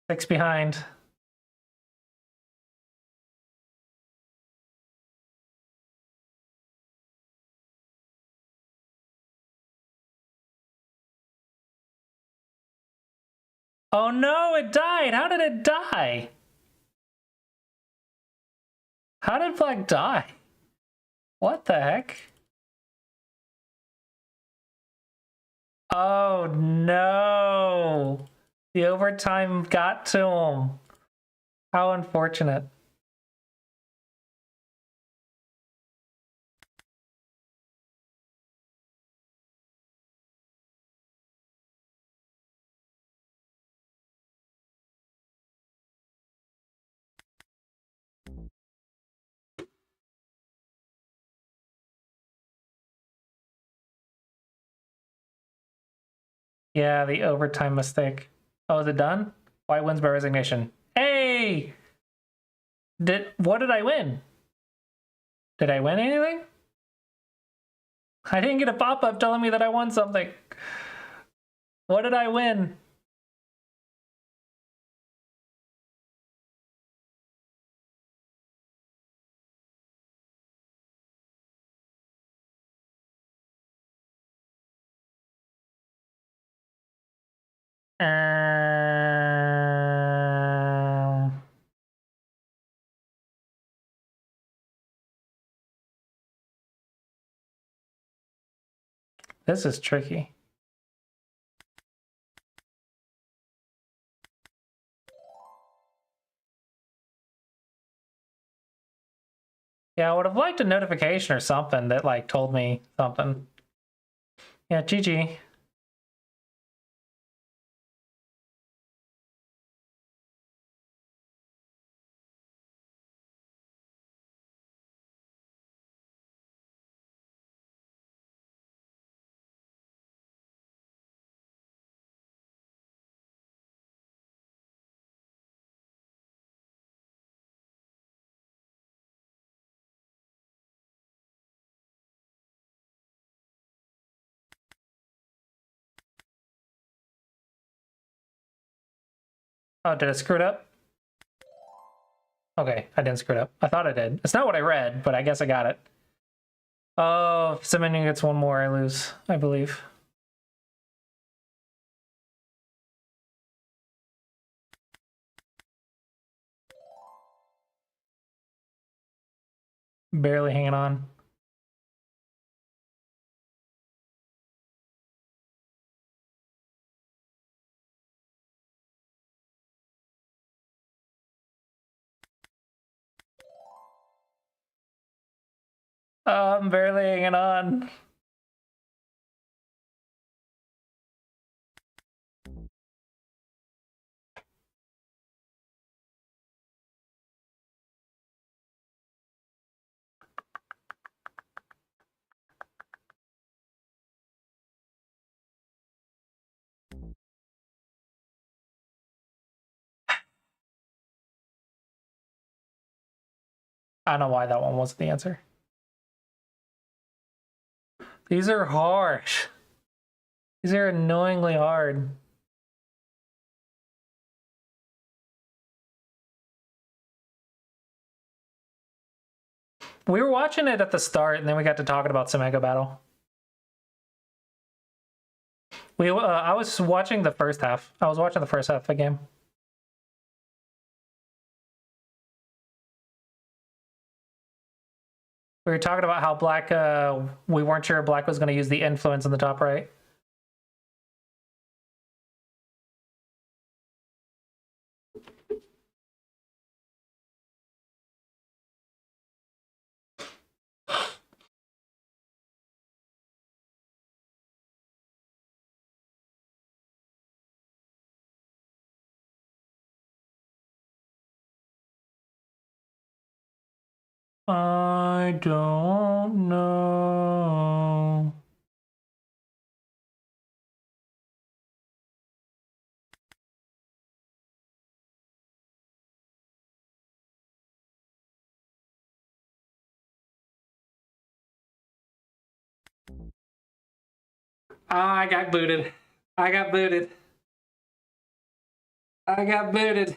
6 behind. Oh no, it died! How did it die? How did Black die? What the heck? Oh no! The overtime got to him. How unfortunate. Yeah, the overtime mistake. Oh, is it done? White wins by resignation. Hey! What did I win? Did I win anything? I didn't get a pop-up telling me that I won something. What did I win? This is tricky. Yeah, I would have liked a notification or something that like told me something. Yeah, GG. Oh, did I screw it up? Okay, I didn't screw it up. I thought I did. It's not what I read, but I guess I got it. Oh, if somebody gets one more, I lose, I believe. Barely hanging on. I'm barely hanging on. I don't know why that one wasn't the answer. These are hard. These are annoyingly hard. We were watching it at the start, and then we got to talking about Samego Battle. I was watching the first half. I was watching the first half of the game. We were talking about how Black, we weren't sure Black was going to use the influence in the top right. I don't know. I got booted. I got booted. I got booted.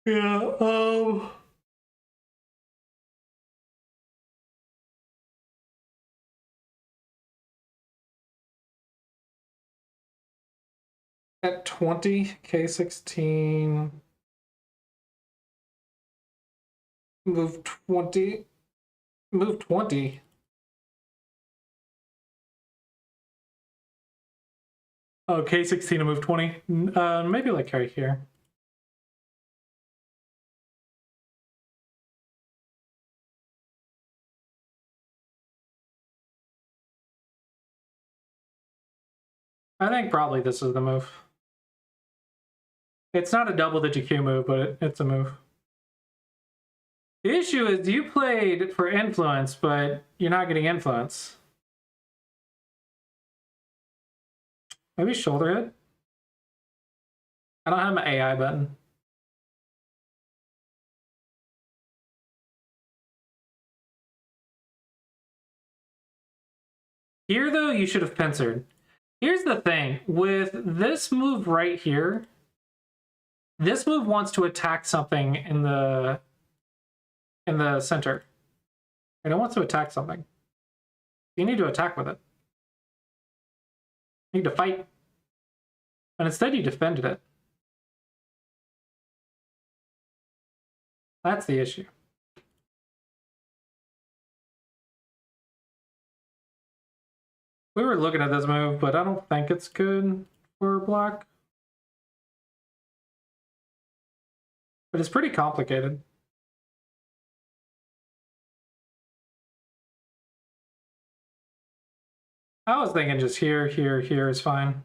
Yeah, at 20, K16, move 20, move 20. Oh, K16 to move 20. Maybe like right here. I think probably this is the move. It's not a double-digit Q move, but it's a move. The issue is you played for influence, but you're not getting influence. Maybe shoulder hit? I don't have my AI button. Here, though, you should have pincered. Here's the thing. With this move right here, this move wants to attack something in the center. And it wants to attack something. You need to attack with it. You need to fight. And instead you defended it. That's the issue. We were looking at this move, but I don't think it's good for black. But it's pretty complicated. I was thinking just here, here, here is fine.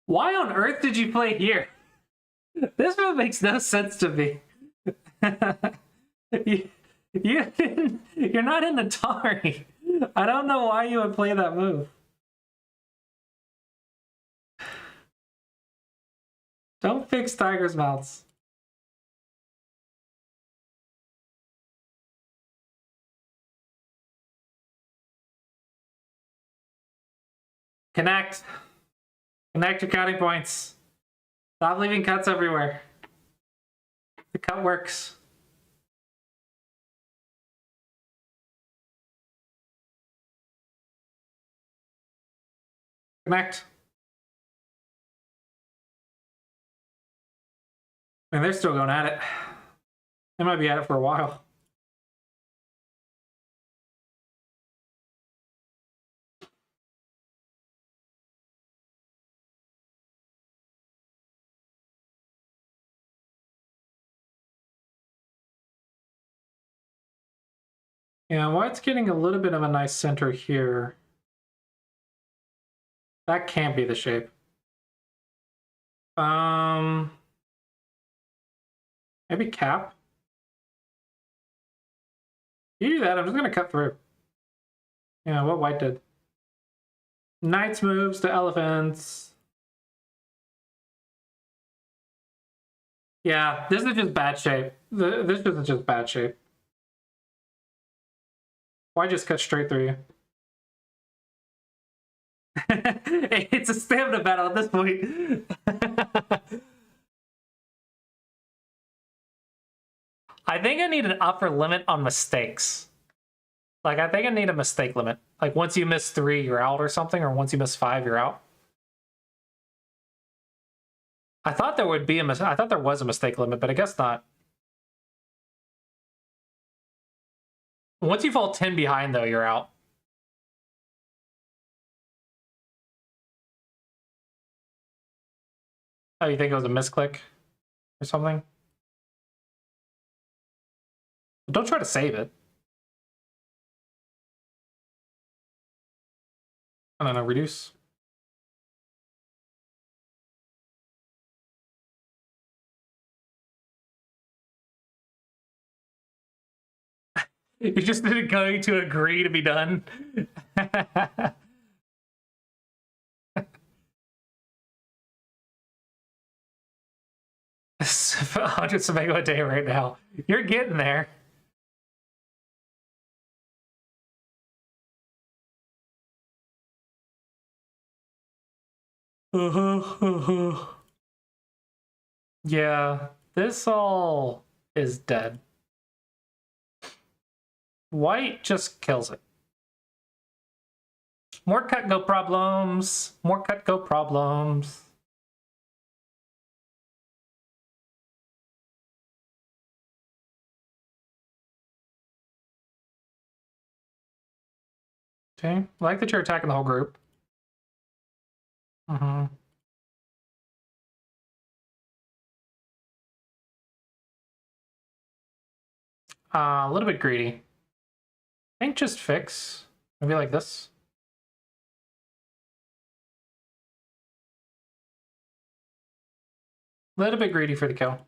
Why on earth did you play here? This move makes no sense to me. You're not in Atari. I don't know why you would play that move. Don't fix tiger's mouths. Connect. Connect your counting points. Stop leaving cuts everywhere. The cut works. Connect. And they're still going at it. They might be at it for a while. Yeah, white's getting a little bit of a nice center here. That can't be the shape. Maybe cap. You do that, I'm just gonna cut through. Yeah, what white did. Knights moves to elephants. Yeah, this is just bad shape. This is just bad shape. Why just cut straight through you? It's a stamina battle at this point. I think I need an upper limit on mistakes. Like, I think I need a mistake limit. Like, once you miss 3, you're out or something, or once you miss 5, you're out. I thought there would be I thought there was a mistake limit, but I guess not. Once you fall 10 behind, though, you're out. Oh, you think it was a misclick or something? But don't try to save it. I don't know, reduce. You just didn't going to agree to be done. Hundreds of mega a day right now. You're getting there. Yeah, this all is dead. White just kills it. More cut go problems. More cut go problems. Okay, I like that you're attacking the whole group. A little bit greedy. I think just fix. Maybe like this. A little bit greedy for the kill.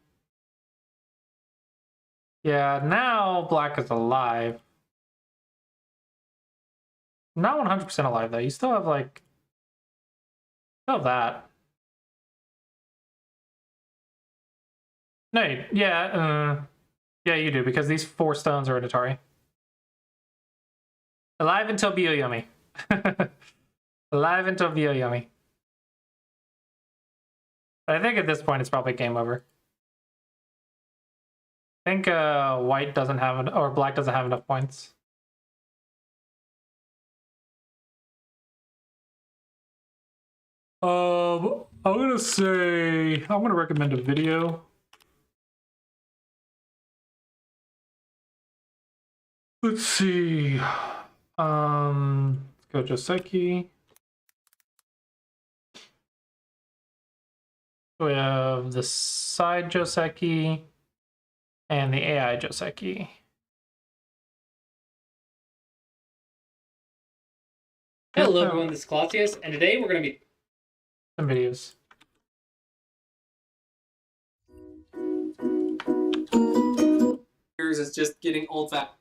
Yeah, now black is alive. Not 100% alive though. You still have like, still have that. No, yeah, you do because these 4 stones are in Atari. Alive until Bio-Yummy. Alive until Bio-Yummy. But I think at this point it's probably game over. I think white doesn't have or black doesn't have enough points. I'm gonna recommend a video. Let's see. Let's go Joseki. We have the side Joseki and the AI Joseki. Hello everyone, this is Clausius, and today we're going to be some videos. Yours is just getting old fat.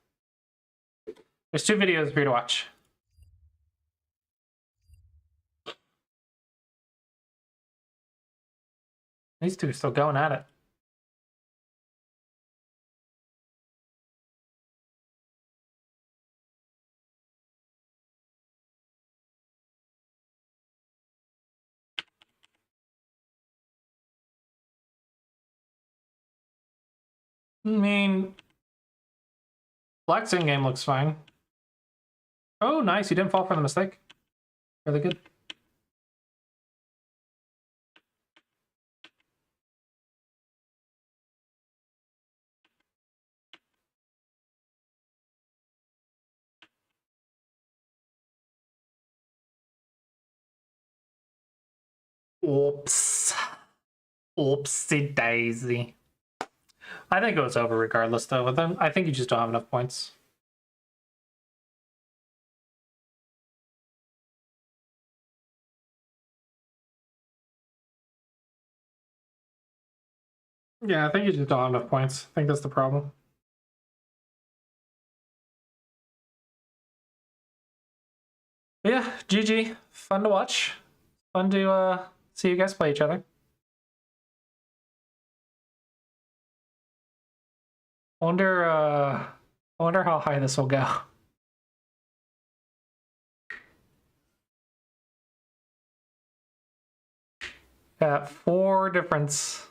There's 2 videos for you to watch. These 2 are still going at it. I mean, Black's in-game looks fine. Oh, nice. You didn't fall for the mistake. Really good. Oops. Oopsie daisy. I think it was over regardless, though. With them, I think you just don't have enough points. Yeah, I think you just don't have enough points. I think that's the problem. But yeah, GG. Fun to watch. Fun to see you guys play each other. I wonder how high this will go. Got 4 difference.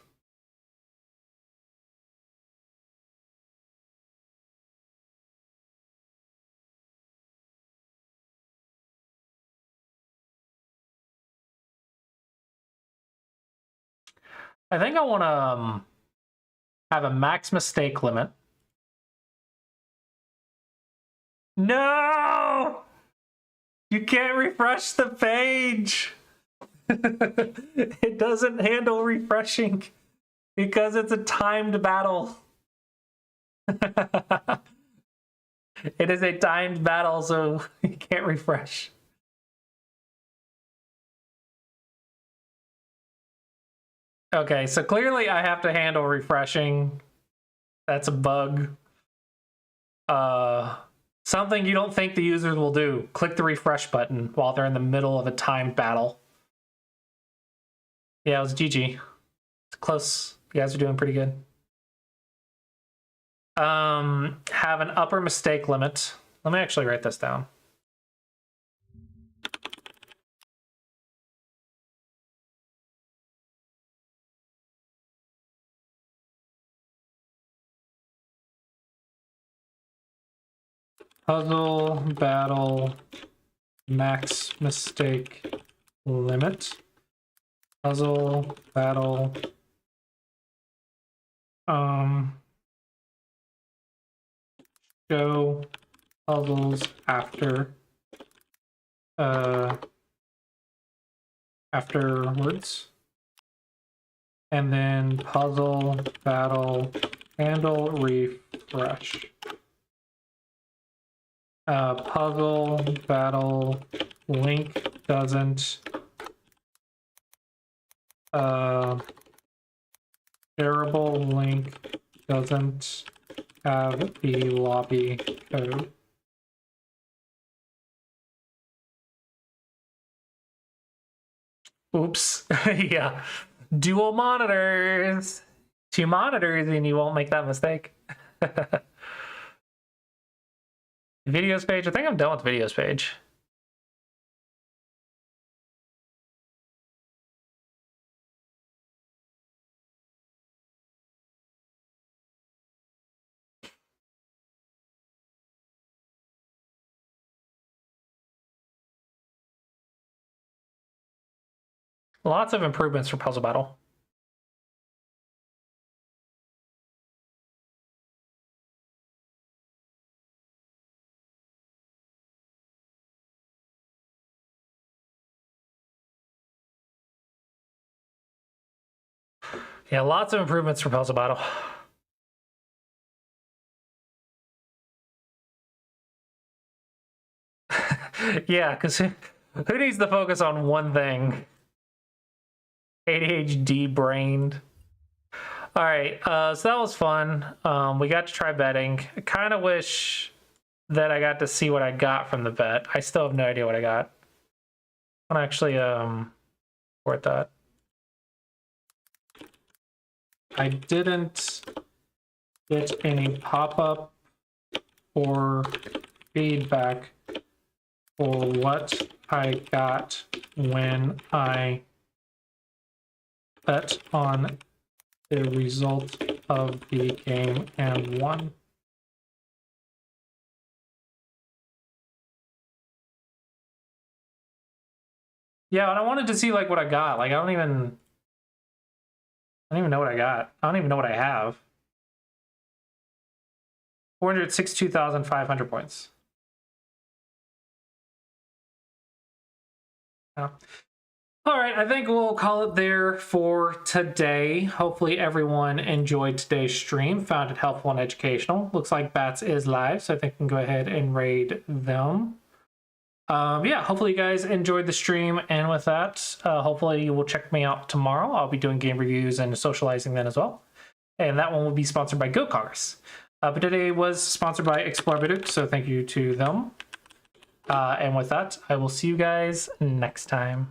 I think I want to have a max mistake limit. No! You can't refresh the page! It doesn't handle refreshing because it's a timed battle. It is a timed battle, so you can't refresh. Okay, so clearly I have to handle refreshing. That's a bug. Something you don't think the users will do. Click the refresh button while they're in the middle of a timed battle. Yeah, it was GG. It's close. You guys are doing pretty good. Have an upper mistake limit. Let me actually write this down. Puzzle battle max mistake limit. Puzzle battle show puzzles afterwards. And then puzzle battle handle refresh. Puzzle battle link doesn't shareable link doesn't have the lobby code. Oops. Yeah. Dual monitors. 2 monitors and you won't make that mistake. Videos page. I think I'm done with videos page. Lots of improvements for Puzzle Battle. Yeah, lots of improvements for Puzzle Battle. Yeah, because who needs to focus on one thing? ADHD brained. All right, so that was fun. We got to try betting. I kind of wish that I got to see what I got from the bet. I still have no idea what I got. I'm gonna actually report that. I didn't get any pop-up or feedback for what I got when I bet on the result of the game and won. Yeah, and I wanted to see like what I got. Like I don't even know what I got. I don't even know what I have. 462,500 points. Yeah. All right, I think we'll call it there for today. Hopefully everyone enjoyed today's stream, found it helpful and educational. Looks like Bats is live, so I think we can go ahead and raid them. Yeah, hopefully you guys enjoyed the stream, and with that, hopefully you will check me out tomorrow. I'll be doing game reviews and socializing then as well. And that one will be sponsored by GoCars. But today was sponsored by Explore Baduk, so thank you to them. And with that, I will see you guys next time.